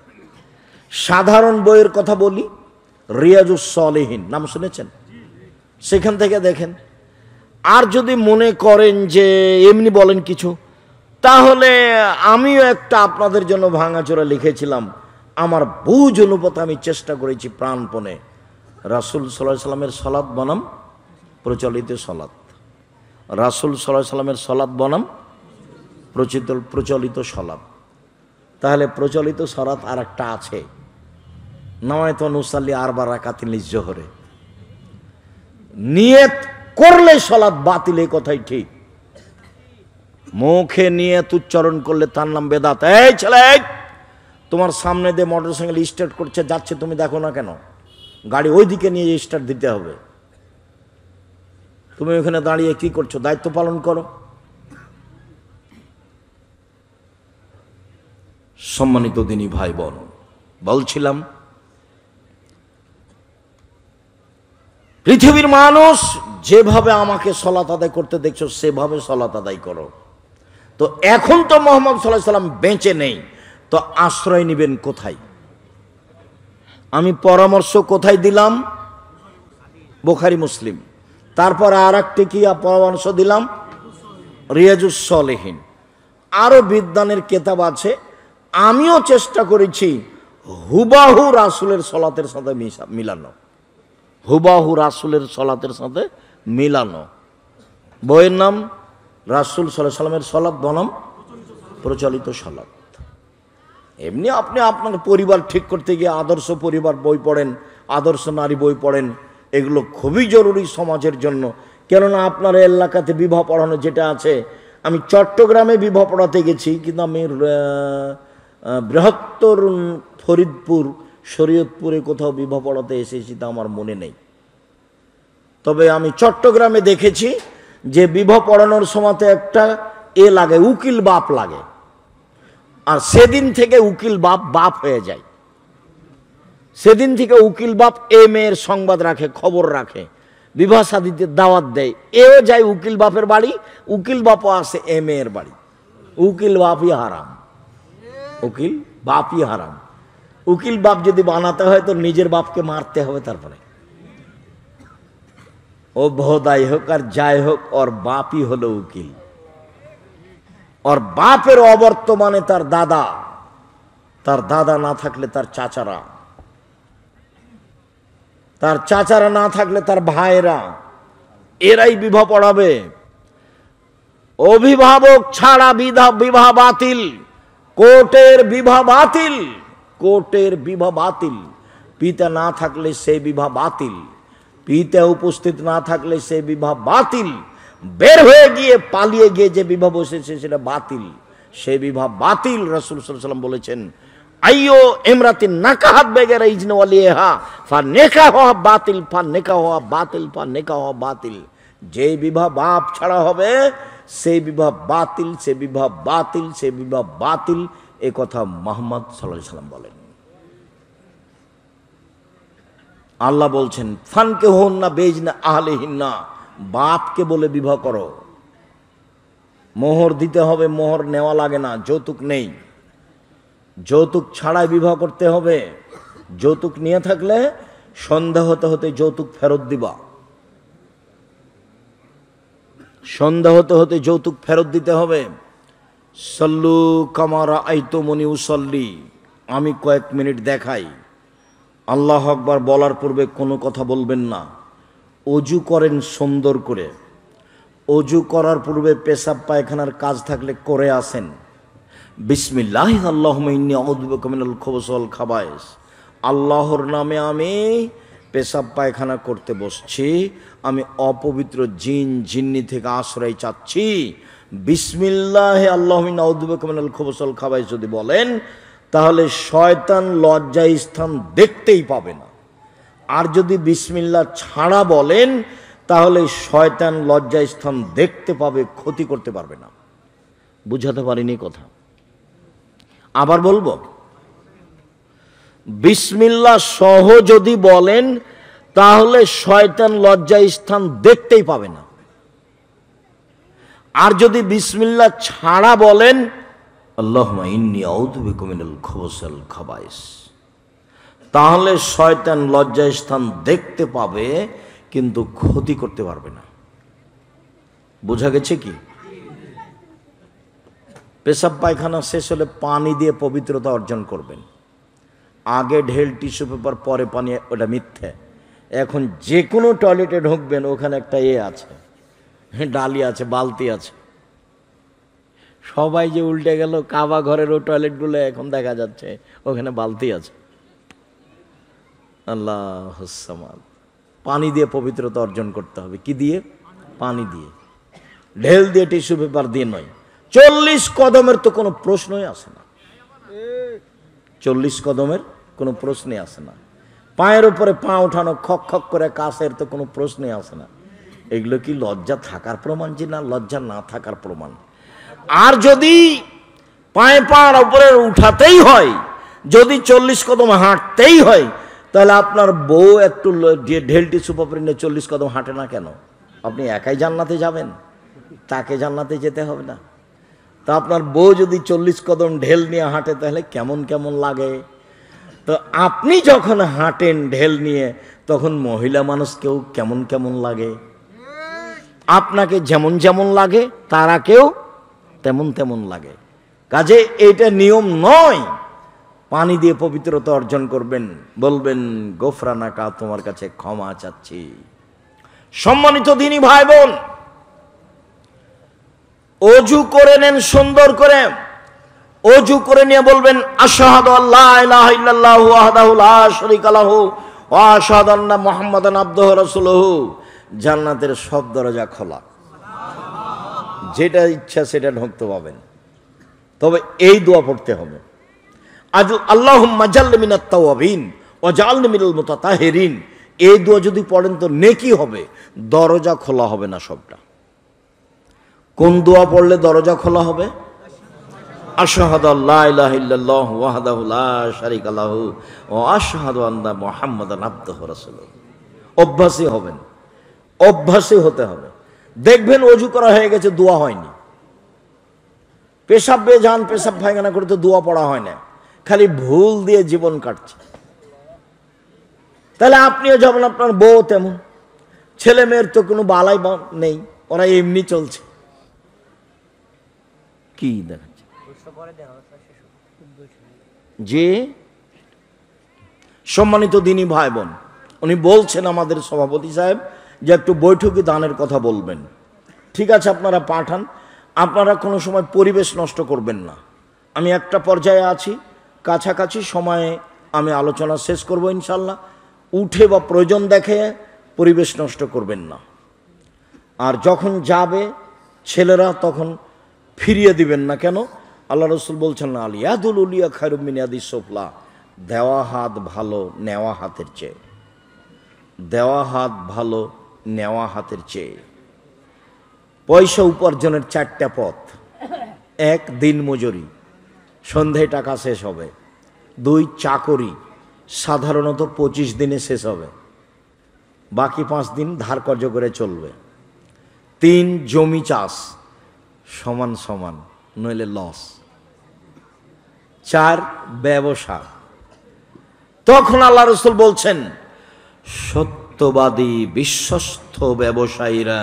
সাধারণ বইয়ের কথা বলি, রিয়াজুস সালিহিন নাম শুনেছেন? সেখান থেকে দেখেন। আর যদি মনে করেন যে এমনি বলেন কিছু, তাহলে আমিও একটা আপনাদের জন্য ভাঙাচোরা লিখেছিলাম। আমার বুঝ অনুপাতে আমি চেষ্টা করেছি প্রাণপণে। রাসূল সাল্লাল্লাহু আলাইহি সাল্লামের সালাত বনাম প্রচলিত সালাত, রাসূল সাল্লাল্লাহু আলাইহি সাল্লামের সালাত বনাম প্রচলিত সালাত। তাহলে প্রচলিত সালাত আর একটা আছে, নাওয়াইতু নুসাল্লি আরবা রাকাতিন লিজ-জোহরে। নিয়ত করলে সালাত বাতিল, এই কথাই ঠিক। মুখে নিয়ত উচ্চারণ করলে তার নাম বেদাত। এই ছেলে, তোমার সামনে দিয়ে মোটরসাইকেল স্টার্ট করছে, যাচ্ছে, তুমি দেখো না কেন? গাড়ি ওই দিকে নিয়ে স্টার্ট দিতে হবে। তুমি ওখানে দাঁড়িয়ে কি করছো? দায়িত্ব পালন করো। সম্মানিত দিনী ভাই বোন, বলছিলাম পৃথিবীর মানুষ যেভাবে আমাকে সালাত আদায় করতে দেখছো সেভাবে সালাত আদায় করো। তো এখন তো মুহাম্মদ সাল্লাল্লাহু আলাইহি সাল্লাম বেঁচে নেই, তো আশ্রয় নেবেন কোথায়? আমি পরামর্শ কোথায় দিলাম? বুখারী মুসলিম। তারপর আর একটি কি পরামর্শ দিলাম? রিয়াজুস সালিহিন। আরো বিদ্যানের কিতাব আছে। আমিও চেষ্টা করেছি হুবাহু রাসূলের সালাতের সাথে মিলানো, হুবাহু রাসূলের সালাতের সাথে মিলানো। বইয়ের নাম রাসূল সাল্লাল্লাহু আলাইহি সাল্লামের সালাত বনাম প্রচলিত সালাত। এমনি আপনি আপনার পরিবার ঠিক করতে গিয়ে আদর্শ পরিবার বই পড়েন, আদর্শ নারী বই পড়েন, এগুলো খুবই জরুরি সমাজের জন্য। কেননা আপনার এলাকাতে বিবাহ পড়ানো যেটা আছে, আমি চট্টগ্রামে বিবাহ পড়াতে গেছি, কিন্তু আমি বৃহত্তর ফরিদপুর শরীয়তপুরে কোথাও বিবাহ পড়াতে এসেছি তা আমার মনে নেই। তবে আমি চট্টগ্রামে দেখেছি যে বিবাহ পড়ানোর সময়তে একটা লাগে, উকিল বাপ লাগে, আর সেদিন থেকে উকিল বাপ বাপ হয়ে যায়। সেদিন থেকে উকিল বাপ এ মেয়ের সংবাদ রাখে, খবর রাখে, বিবাহ শাদীতে দাওয়াত দেয়, এও যায় উকিল বাপের বাড়ি, উকিল বাপও আসে এ মেয়ের বাড়ি। উকিল বাপই হারাম, উকিল বাপই হারাম। উকিল বাপ যদি বানাতে হয় তো নিজের বাপকে মারতে হবে, তারপরে ও ভোদাই হোক আর যাই হোক, ওর বাপই হলো উকিল। ওর বাপের অবর্তমানে তার দাদা না থাকলে তার চাচারা, তার চাচারা না থাকলে তার ভাইরা, এরাই বিবাহ পড়াবে। অভিভাবক ছাড়া বিবাহ বাতিল, কোর্টের বিবাহ বাতিল, কোর্টের বিবাহ বাতিল। পিতা না থাকলে সে বিবাহ বাতিল, পিতা উপস্থিত না থাকলে সে বিবাহ বাতিল। বের হয়ে গিয়ে পালিয়ে গিয়ে যে বিবাহ বসেছে সেটা বাতিল, সে বিবাহ বাতিল। রাসূল সাল্লাল্লাহু আলাইহি ওয়াসাল্লাম বলেছেন, আইয়ো ইমরাতিন নাকাহাত বেগাইরা ইজনি ওয়ালিহা ফানিকাহুহা বাতিল, ফানিকাহুহা বাতিল, ফানিকাহুহা বাতিল। যে বিবাহ বাপ ছাড়া হবে সেই বিবাহ বাতিল, সে বিবাহ বাতিল, সে বিবাহ বাতিল। এ কথা মুহাম্মদ সাল্লাল্লাহু আলাইহি ওয়াসাল্লাম বলেন। আল্লাহ বলছেন, ফানকিহুন্না বিইজনি আহলিহিন্না, বাপকে বলে বিবাহ করো। মোহর দিতে হবে, মোহর নেওয়া লাগে না, যৌতুক নেই। যৌতুক ছাড়াই বিবাহ করতে হবে। যৌতুক নিয়ে থাকলে সন্ধ্যা হতে হতে যৌতুক ফেরত দিবা, সন্ধ্যা হতে হতে যৌতুক ফেরত দিতে হবে। সল্লু কামা রাআইতুমুনি উসাল্লি, আমি কয়েক মিনিট দেখাই। আল্লাহু আকবার বলার পূর্বে কোনো কথা বলবেন না। অজু করেন সুন্দর করে, অজু করার পূর্বে পেশাব পায়খানার কাজ থাকলে করে আসেন। বিসমিল্লাহ আল্লাহুম্মা ইন্নী আউযু বিকা মিনাল খুবুসি ওয়াল খাবায়েস, আল্লাহর নামে আমি পেশাব পায়খানা করতে বসছি, আমি অপবিত্র জিন জিন্নি থেকে আশ্রয় চাচ্ছি। বিসমিল্লাহ আল্লাহুম্মা ইন্নী আউযু বিকা মিনাল খুবুসি ওয়াল খাবায়েস যদি বলেন, তাহলে শয়তান লজ্জা স্থান দেখতেই পাবে না। আর যদি বিসমিল্লাহ ছাড়া বলেন, তাহলে শয়তান লজ্জা স্থান দেখতে পাবে, ক্ষতি করতে পারবে না। বুঝাতে পারিনি কথা, আবার বলবো। বিসমিল্লাহ সহ যদি বলেন, তাহলে শয়তান লজ্জা স্থান দেখতেই পাবে না। আর যদি বিসমিল্লাহ ছাড়া বলেন, আল্লাহুম্মা ইন্নী আউযু বিকা মিনাল খুবুসি ওয়াল খাবায়েস, তাহলে শয়তান লজ্জা স্থান দেখতে পাবে কিন্তু ক্ষতি করতে পারবে না। বোঝা গেছে কি? পেশাব পায়খানা শেষ হলে পানি দিয়ে পবিত্রতা অর্জন করবেন। আগে ঢেল টিস্যু পেপার, পরে পানি, ওটা মিথ্যে। এখন যে কোনো টয়লেটে ঢুকবেন, ওখানে একটা আছে, ডালি আছে, বালতি আছে। সবাই যে উল্টে গেল, কাবা ঘরের ও টয়লেটগুলো এখন দেখা যাচ্ছে ওখানে বালতি আছে। আল্লাহুস সামাদ। পানি দিয়ে পবিত্রতা অর্জন করতে হবে। কি দিয়ে? পানি দিয়ে, ঢেল দিয়ে, টিস্যু পেপার দিয়ে নয়। 40 কদমের তো কোনো প্রশ্নই আসে না, 40 কদমের কোনো প্রশ্নই আসে না। পায়ের উপরে পা উঠানো, খক খক করে কাছের তো কোনো প্রশ্নই আসে না। এগুলো কি লজ্জা থাকার প্রমাণ যে না লজ্জা না থাকার প্রমাণ? আর যদি পায়ে পার উপরে উঠাতেই হয়, যদি 40 কদম হাঁটতেই হয়, তাহলে আপনার বউ একটু ঢেল টিস্যু পেপার নিয়ে 40 কদম হাঁটে না কেন? আপনি একাই জান্নাতে যাবেন, তাকে জান্নাতে যেতে হবে না? তা আপনার বউ যদি 40 কদম ঢেল নিয়ে হাঁটে, তাহলে কেমন কেমন লাগে? তো আপনি যখন হাঁটেন ঢেল নিয়ে, তখন মহিলা মানুষকেও কেমন কেমন লাগে? আপনাকে যেমন যেমন লাগে, তারাকেও তেমন তেমন লাগে। কাজে এটা নিয়ম নয়। পানি দিয়ে পবিত্রতা অর্জন করবেন, বলবেন গোফরানাকা, তোমার কাছে ক্ষমা চাচ্ছি। সম্মানিত দিনী ভাই বোন, অজু করে নেন সুন্দর করে, অজু করে নিয়ে বলবেন আশহাদু আল্লা ইলাহা ইল্লাল্লাহু ওয়াহদাহু লা শারীকা লাহু ওয়া আশহাদু আন্না মুহাম্মাদান আবদুহু ওয়া রাসূলুহু। জান্নাতের সব দরজা খোলা, যেটা ইচ্ছা সেটা ঢুকতে পাবেন। তবে এই দোয়া পড়তে হবে, আল্লাহুম্মা জাল্লি মিনাত তাওয়াবিন ওয়া জাআলনি মিনাল মুতাতাহহিরিন। এই দোয়া যদি পড়েন তো নেকি হবে, দরজা খোলা হবে না সবটা। কোন দোয়া পড়লে দরজা খোলা হবে? আশহাদু আল্লা ইলাহা ইল্লাল্লাহু ওয়াহদাহু লা শারীকা লাহু ওয়া আশহাদু আন্না মুহাম্মাদান আবদুহু ওয়া রাসূলুহু। অভ্যাসী হবেন, অভ্যাসী হতে হবে। দেখবেন অজু করা হয়ে গেছে, দোয়া হয়নি। পেশাব বেয়ে যান, পেশাব পায়খানা করে তো দোয়া পড়া হয় না, খালি ভুল দিয়ে জীবন কাটছে। তাহলে আপনিও যেমন, আপনার বউ তেমন, ছেলে মেয়ের তো কোনো বালাই নেই, ওরা এমনি চলছে। কি দেখাচ্ছে যে সম্মানিত দিনী ভাই বোন, উনি বলছেন আমাদের সভাপতি সাহেব যে একটু বৈঠকে দানের কথা বলবেন। ঠিক আছে, আপনারা পাঠান। আপনারা কোনো সময় পরিবেশ নষ্ট করবেন না। আমি একটা পর্যায়ে আছি, কাছাকাছি সময়ে আমি আলোচনা শেষ করব ইনশাল্লাহ। উঠে বা প্রয়োজন দেখে পরিবেশ নষ্ট করবেন না। আর যখন যাবে ছেলেরা তখন ফিরিয়ে দিবেন না। কেন? আল্লাহ রসুল বলছেন না, আল ইয়াদুল উলিয়া খায়রুম মিন ইয়াদিস সুফলা। দেওয়া হাত ভালো নেওয়া হাতের চেয়ে, দেওয়া হাত ভালো নেওয়া হাতের চেয়ে। পয়সা উপার্জনের চারটা পথ: এক, দিন মজুরি, সন্ধ্যায় টাকা শেষ হবে। দুই, চাকরি, সাধারণত 25 দিনে শেষ হবে, বাকি 5 দিন ধার কর্জ করে চলবে। তিন, জমি চাষ, সমান সমান, নইলে লস। চার, ব্যবসা। তখন আল্লাহ রসুল বলছেন, সত্যবাদী বিশ্বস্ত ব্যবসায়ীরা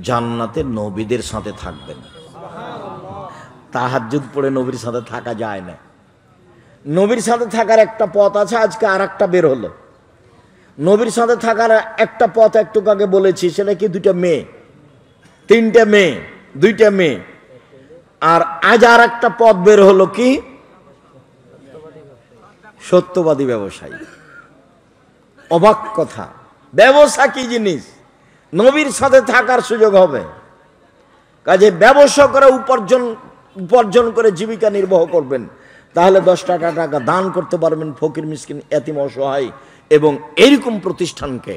জান্নাতে নবীদের সাথে থাকবেন। তাহাজ্জুদ পড়ে নবীর সাথে থাকা যায় না। নবীর সাথে থাকার একটা পথ আছে, আজকে আর একটা বের হলো। নবীর সাথে থাকার একটা পথ একটু আগে বলেছি, সেটা কি? 2টা মেয়ে, 3টে মেয়ে, 2টা মেয়ে। আর আজ আর একটা পথ বের হলো, কি? সত্যবাদী ব্যবসায়ী। অবাক কথা, ব্যবসা কি জিনিস? নবীর সাথে থাকার সুযোগ হবে। কাজে ব্যবসা করে উপার্জন করে জীবিকা নির্বাহ করবেন, তাহলে 10 টাকা দান করতে পারবেন ফকির মিসকিন এতিম অসহায়। এবং এইরকম প্রতিষ্ঠানকে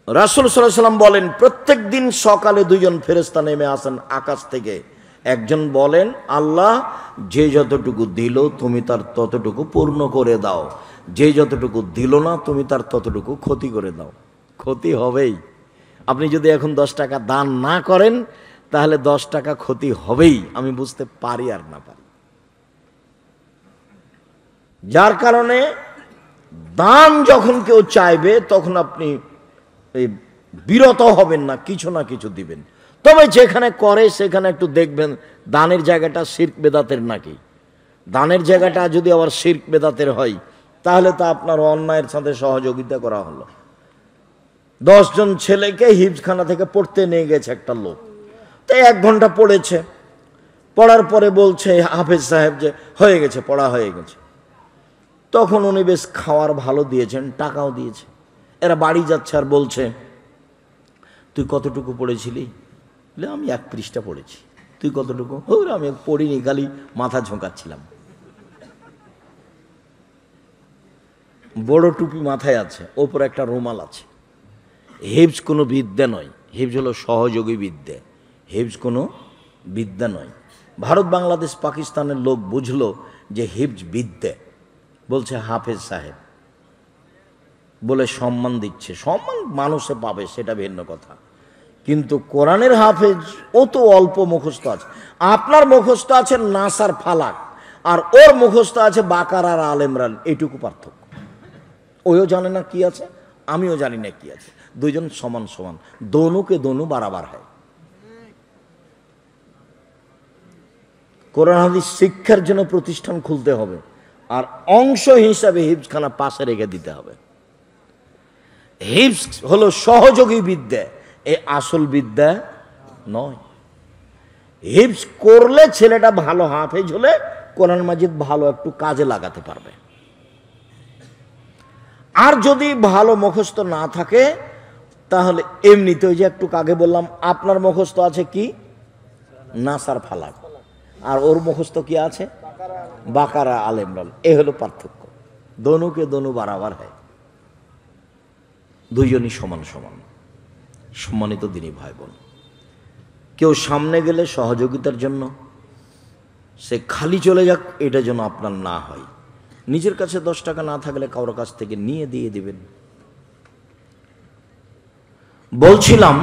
রাসূল সাল্লাল্লাহু আলাইহি ওয়াসাল্লাম বলেন, প্রত্যেক দিন সকালে 2জন ফেরেশতা নেমে আসেন আকাশ থেকে। একজন বলেন, আল্লাহ যে যতটুকু দিল তুমি তার ততটুকু পূর্ণ করে দাও, যে যতটুকু দিল না তুমি তার ততটুকু ক্ষতি করে দাও। ক্ষতি হবেই। আপনি যদি এখন 10 টাকা দান না করেন তাহলে 10 টাকা ক্ষতি হবেই, আমি বুঝতে পারি আর না পারি। যার কারণে দান যখন কেউ চাইবে তখন আপনি বিরত হবেন না, কিছু না কিছু দিবেন। তবে যেখানে করে সেখানে একটু দেখবেন দানের জায়গাটা শিরক বেদাতের নাকি। দানের জায়গাটা যদি আবার শিরক বেদাতের হয় তাহলে তা আপনার অন্যায়ের সাথে সহযোগিতা করা হলো। 10 জন ছেলেকে হিফজখানা থেকে পড়তে নিয়ে গেছে একটা লোক, তাই 1 ঘন্টা পড়েছে। পড়ার পরে বলছে হাফেজ সাহেব যে হয়ে গেছে, পড়া হয়ে গেছে। তখন উনি বেশ খাওয়ার ভালো দিয়েছেন, টাকাও দিয়েছে। এরা বাড়ি যাচ্ছে আর বলছে, তুই কতটুকু পড়েছিলি? আমি 1 পৃষ্ঠা পড়েছি। তুই কতটুকু? আমি পড়িনি, খালি মাথা ঝোঁকাচ্ছিলাম। বড় টুপি মাথায় আছে, ওপর একটা রুমাল আছে। হিফজ কোনো বিদ্যা নয়, হিফজ হলো সহযোগী বিদ্যা, হিফজ কোনো বিদ্যা নয়। ভারত, বাংলাদেশ, পাকিস্তানের লোক বুঝলো যে হিফজ বিদ্যা, বলছে হাফেজ সাহেব বলে সম্মান দিচ্ছে। সম্মান মানুষে পাবে সেটা ভিন্ন কথা, কিন্তু কোরআনের হাফেজ ও তো অল্প মুখস্থ আছে। আপনার মুখস্থ আছে নাসার ফালাক, আর ওর মুখস্থ আছে বাকারা আর আল ইমরান, এইটুকু পার্থক্য। ওইও জানে না কি আছে, আমিও জানি না কি আছে। 2 জন সমান সমান, দোনোকে দোনো বারাবার হয়। কোরআন হাদিস শিক্ষার জন্য প্রতিষ্ঠান খুলতে হবে, আর অংশ হিসাবে হিফজখানা পাশে রেখে দিতে হবে। হিফজ হলো সহযোগী বিদ্যা, এই আসল বিদ্যা নয়। হিফজ করলে ছেলেটা ভালো হাফেজ হলে কোরআন মাজিদ ভালো একটু কাজে লাগাতে পারবে। আর যদি ভালো মুখস্থ না থাকে তাহলে এমনিতে ওই যে একটু আগে বললাম আপনার মুখস্থ আছে কি নাসার ফালাক, আর ওর মুখস্থ কি আছে বাকারা আল ইমরান। এ হলো পার্থক্য। দোনোকে দোনো বারাবার হয়, দুইজনই সমান সমান। সম্মানিত দিনী ভাই বোন, কেউ সামনে গেলে সহযোগিতার জন্য, সে খালি চলে যাক, এটা যেন আপনার না হয়। নিজের কাছে 10 টাকা না থাকলে কারোর কাছ থেকে নিয়ে দিয়ে দিবেন। বলছিলাম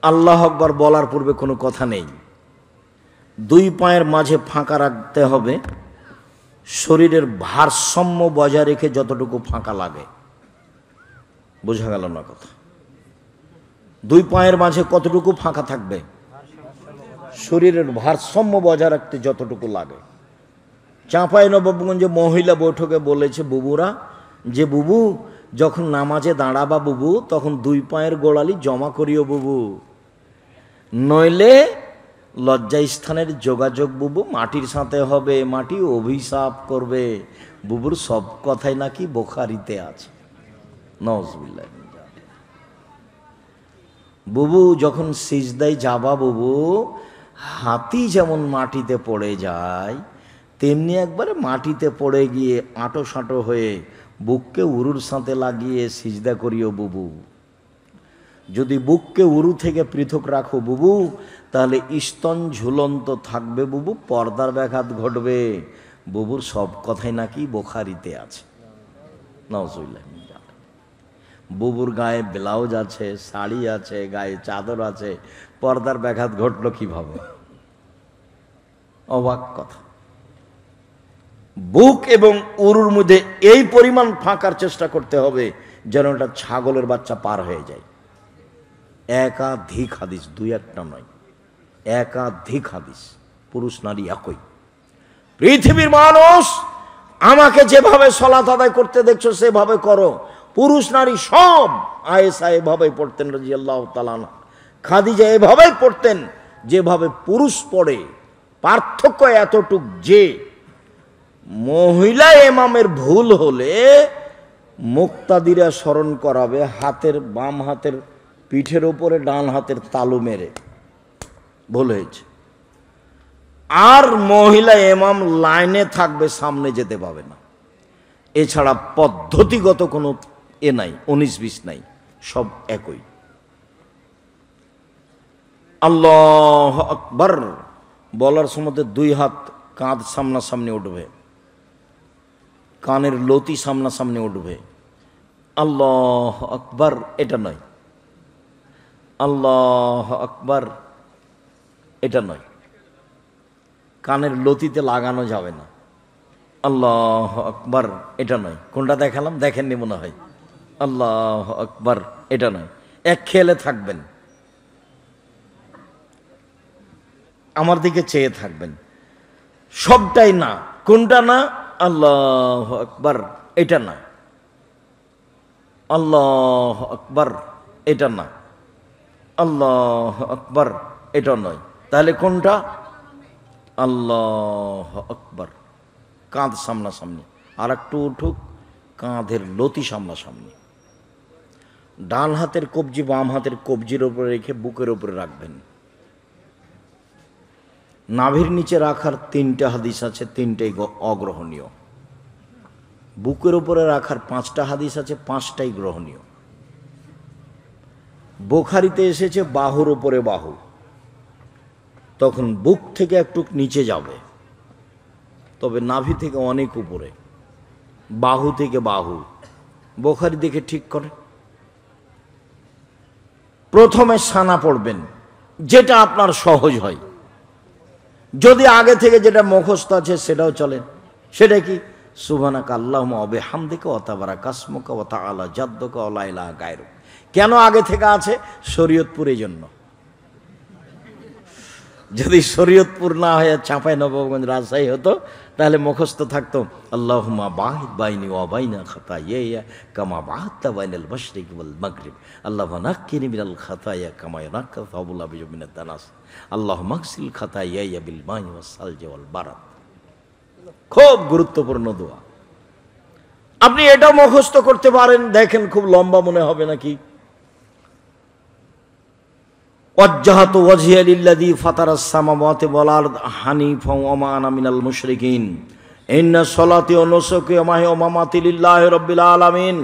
আল্লাহু আকবার বলার পূর্বে কোনো কথা নেই, 2 পায়ের মাঝে ফাঁকা রাখতে হবে, শরীরের ভারসাম্য বজায় রেখে যতটুকু ফাঁকা লাগে। বোঝা গেল না কথা? 2 পায়ের মাঝে কতটুকু ফাঁকা থাকবে? শরীরের ভারসাম্য বজায় রাখতে যতটুকু লাগে। চাঁপাইনবাবগঞ্জে মহিলা বৈঠকে বলেছে বুবুরা যে বুবু যখন নামাজে দাঁড়াবা বুবু তখন 2 পায়ের গোড়ালি জমা করিও বুবু, নইলে লজ্জাস্থানের যোগাযোগ বুবু মাটির সাথে হবে, মাটি অভিশাপ করবে। বুবুর সব কথাই নাকি বুখারীতে আছে। নাউজুবিল্লাহ। বুবু যখন সিজদায় যাবা বুবু, হাতি যেমন মাটিতে পড়ে যায় তেমনি একবারে মাটিতে পড়ে গিয়ে আঁটো সাঁটো হয়ে বুককে উরুর সাথে লাগিয়ে সিজদা করিও বুবু। যদি বুককে উরু থেকে পৃথক রাখো বুবু তাহলে স্তন ঝুলন্ত থাকবে বুবু, পর্দার ব্যাঘাত ঘটবে। বুবুর সব কথাই নাকি বুখারীতে আছে। নাউজুবিল্লাহ। বুবুর গায়ে ব্লাউজ আছে, শাড়ি আছে, গায়ে চাদর আছে, পর্দার ব্যাঘাত ঘটলো কিভাবে? অবাক কথা। বুক এবং উরুর মধ্যে এই পরিমাণ ফাঁকার চেষ্টা করতে হবে যেন এটা ছাগলের বাচ্চা পার হয়ে যায়। একাধিক হাদিস, 2-1টা নয়, একাধিক হাদিস। পুরুষ নারী একই। পৃথিবীর মানুষ আমাকে যেভাবে সালাত আদায় করতে দেখছো সেভাবে করো। পুরুষ নারী সব। আয়েশা এভাবেই পড়তেন রাদিয়াল্লাহু তাআলা আনহা, খাদিজা এভাবেই পড়তেন যেভাবে পুরুষ পড়ে। পার্থক্য এতটুক যে মহিলা ইমামের ভুল হলে মুক্তাদিরা স্মরণ করাবে হাতের বাম হাতের পিঠের উপরে ডান হাতের তালু মেরে ভুল হয়েছে, আর মহিলা ইমাম লাইনে থাকবে, সামনে যেতে পাবে না। এছাড়া পদ্ধতিগত কোনো নাই, 19-20 নাই, সব একই। আল্লাহু আকবার বলার সময় 2 হাত কাঁধ সামনাসামনি উঠবে, কানের লতি সামনাসামনি উঠবে। আল্লাহু আকবার এটা নয়, আল্লাহু আকবার এটা নয়, কানের লতিতে লাগানো যাবে না। আল্লাহু আকবার এটা নয়। কোনটা দেখালাম? দেখেননি মনে হয়। আল্লাহু আকবার এটা নয়। এক খেয়ালে থাকবেন, আমার দিকে চেয়ে থাকবেন। সবটাই না। কোনটা না? আল্লাহু আকবার এটা না, আল্লাহু আকবার এটা না, আল্লাহু আকবার এটা নয়। তাহলে কোনটা? আল্লাহু আকবার। কাঁধ সামনাসামনি, আর একটু উঠুক, কাঁধের লতি সামনাসামনি। ডান হাতের কবজি বাম হাতের কবজির উপরে রেখে বুকের উপরে রাখবেন। নাভির নিচে রাখার 3টা হাদিস আছে, 3টাই অগ্রহণীয়। বুকের উপরে রাখার 5টা হাদিস আছে, 5টাই গ্রহণীয়। বুখারীতে এসেছে বাহুর উপরে বাহু, তখন বুক থেকে একটু নিচে যাবে, তবে নাভি থেকে অনেক উপরে, বাহু থেকে বাহু। বুখারী দেখে ঠিক করে। প্রথমে সানা পড়বেন, যেটা আপনার সহজ হয়। যদি আগে থেকে যেটা মুখস্থ আছে সেটাও চলে। সেটা কি? সুবহানাকা আল্লাহুম্মা ওয়া বিহামদিকা ওয়া তাবারাকা ইসমুকা ওয়া তাআলা জাদ্দুকা ওয়া লা ইলাহা গায়রুক। কেন আগে থেকে আছে? শরীয়তপুরের জন্য। যদি শরীয়তপুর না হয়ে চাঁপাইনবাবগঞ্জ রাজশাহী হতো তাহলে মুখস্থ থাকতো আল্লাহুম্মা বাহিদ বাইনি ওয়া বাইনা খাতায়ায়া কামা বাহাত্তা বাইনাল মাশরিকি ওয়াল মাগরিব আল্লাহুম্মা নাক্কিনি মিনাল খাতায়া কামা ইয়ানাক্কা সাবুল আবিয়ু মিনাদ দানাস আল্লাহুম্মা আগসিল খাতায়ায়া বিল মাই ওয়াস সালজি ওয়াল বারাদ। খুব গুরুত্বপূর্ণ দোয়া, আপনি এটা মুখস্থ করতে পারেন। দেখেন খুব লম্বা মনে হবে নাকি। ওয়াজ্জাহাতু ওয়াজহিয়া লিল্লাযী ফাতারাস সামাওয়াতি ওয়াল আরদ হানিফা ওয়া মা আনা মিনাল মুশরিকিন ইন্না সলাতি ওয়া নুসুকি ওয়া মাহিয়া ওয়া মামাতি লিল্লাহি রাব্বিল আলামিন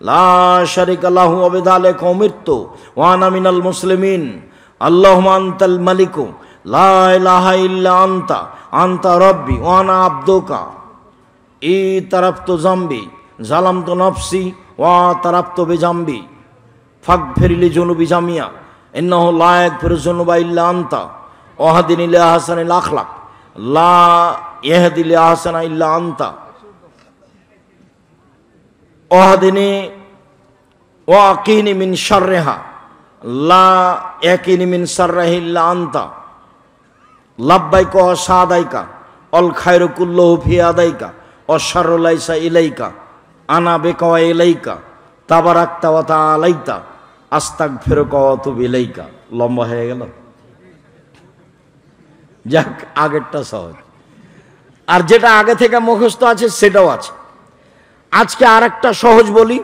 লা শারীকা লাহু ওয়া বিযালিকা উমিরতু ওয়া আনা মিনাল মুসলিমিন আল্লাহুম্মা আনতাল মালিকু লা ইলাহা ইল্লা আনতা আনতা রাব্বি ওয়া আনা আবদুকা ইতারাফতু যামবি যালামতু নাফসি ওয়া তারাফতু বিজামবি ফাগফিরলি যুনুবি জামিয়া ইন্নাহু লা ইয়াগফিরুয যুনুবা ইল্লা আনতা ওয়াহদিনি লি আহসানিল আখলাক লা ইয়াহদি লি আহসানা ইল্লা আনতা ওয়াহদিনি ওয়াকিনি মিন শাররিহা লা ইয়াকিনি মিন শাররিহি ইল্লা আনতা লাব্বাইকা ওয়া সাদাইকা অল খায়রু কুল্লুহু ফি আদাইকা ওয়া শাররু লাইসা ইলাইকা আনা বিকা ওয়া ইলাইকা তাবারাকতা ওয়া তাআলাইতা আস্তাগফিরুকা ওয়া আতুবু ইলাইকা। লম্বা হয়ে গেল, যাক আগেরটা সহজ, আর যেটা আগে থেকে মুখস্থ আছে সেটাও আছে। আজকে আরেকটা সহজ বলি।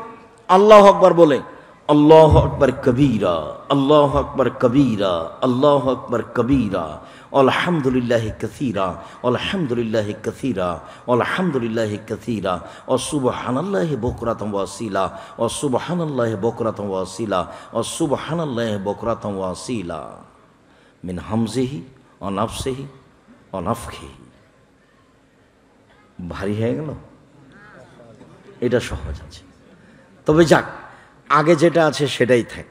আল্লাহু আকবার বলে আল্লাহু আকবার কবীরা আল্লাহু আকবার কবীরা আল্লাহু আকবার কবীরা আলহামদুলিল্লাহি কাসীরা আলহামদুলিল্লাহি কাসীরা আলহামদুলিল্লাহি কাসীরা ওয়া সুবহানাল্লাহি বুকরাতান ওয়া আসীলা ওয়া সুবহানাল্লাহি বুকরাতান ওয়া আসীলা ওয়া সুবহানাল্লাহি বুকরাতান ওয়া আসীলা মিন হামজিহি ওয়া নাফসিহি ওয়া নাফখিহি। ভারী হয়ে গেল, এটা সহজ আছে। তবে যাক, আগে যেটা আছে সেটাই থাক।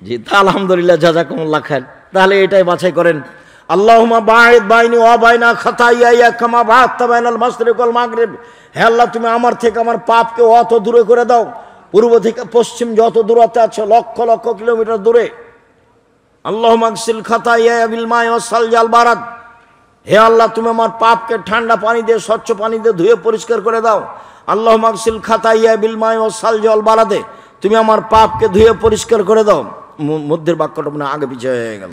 জি, তা আলহামদুলিল্লাহ, জাযাকুমুল্লাহ খায়র। তাহলে এটাই বাছাই করেন। আল্লাহুম্মা বাঈদ বাইনি ওয়া বাইনা খাতায়ায়া কামা বা'আদতা বাইনাল মাশরিক ওয়াল মাগরিব। হে আল্লাহ, তুমি আমার থেকে আমার পাপকে অত দূরে করে দাও, পূর্ব থেকে পশ্চিম যত দূরত্বে আছে, লক্ষ লক্ষ কিলোমিটার দূরে। আল্লাহুম্মা আগসিল খাতায়ায়া বিল মাই ওয়াস সালজি ওয়াল বারাদ। হে আল্লাহ, তুমি আমার পাপকে ঠান্ডা পানি দিয়ে, স্বচ্ছ পানি দিয়ে ধুয়ে পরিষ্কার করে দাও। আল্লাহুম্মা আগসিল খাতায়ায়া বিল মাই ওয়াস সালজি ওয়াল বারাদে, তুমি আমার পাপকে ধুয়ে পরিষ্কার করে দাও। মধ্যের বাক্যটা মানে আগে পিছিয়ে হয়ে গেল।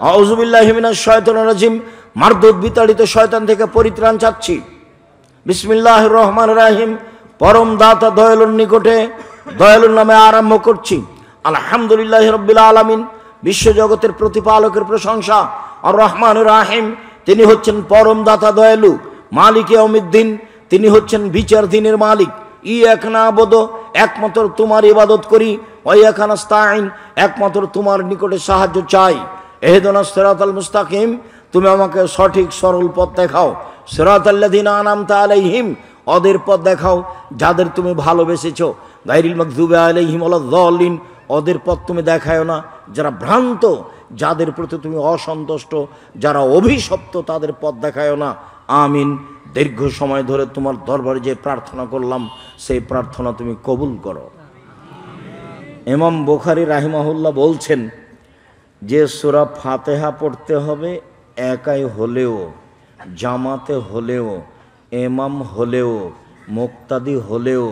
আউযু বিল্লাহি মিনাশ শাইতানির রাজিম, মারদুদ বিতাড়িত শয়তান থেকে পরিত্রাণ চাচ্ছি। বিসমিল্লাহির রহমানির রহিম, পরম দাতা দয়ালুর নিকটে দয়ালুর নামে আরম্ভ করছি। আলহামদুলিল্লাহি রাব্বিল আলামিন, বিশ্বজগতের প্রতিপালকের প্রশংসা। আর রহমানুর রাহিম, তিনি হচ্ছেন পরম দাতা দয়ালু। মালিক ইয়াউমিদ্দিন, তিনি হচ্ছেন বিচার দিনের মালিক। ইয়াকা না'বুদু, একমাত্র তোমার ইবাদত করি। ওয়া ইয়াকা নাস্তাঈন, একমাত্র তোমার নিকটে সাহায্য চাই। ইহদিনাস সিরাতাল মুস্তাকিম, তুমি আমাকে সঠিক সরল পথ দেখাও। সিরাতাল্লাযিনা আনআমতা আলাইহিম, ওদের পথ দেখাও যাদের তুমি ভালোবেসেছো। গায়রিল মাগযুবি আলাইহিম ওয়ালাদ-দাল্লিন, ওদের পথ তুমি দেখায়ো না যারা ভ্রান্ত, যাদের প্রতি তুমি অসন্তুষ্ট, যারা অভিশপ্ত, তাদের পথ দেখায়ো না। আমিন। দীর্ঘ সময় ধরে তোমার দরবারে যে প্রার্থনা করলাম, সেই প্রার্থনা তুমি কবুল করো। ইমাম বুখারী রাহিমাহুল্লাহ বলছেন যে সূরা ফাতিহা পড়তে হবে একাই হলেও, জামাতে হলেও, ইমাম হলেও, মুক্তাদি হলেও,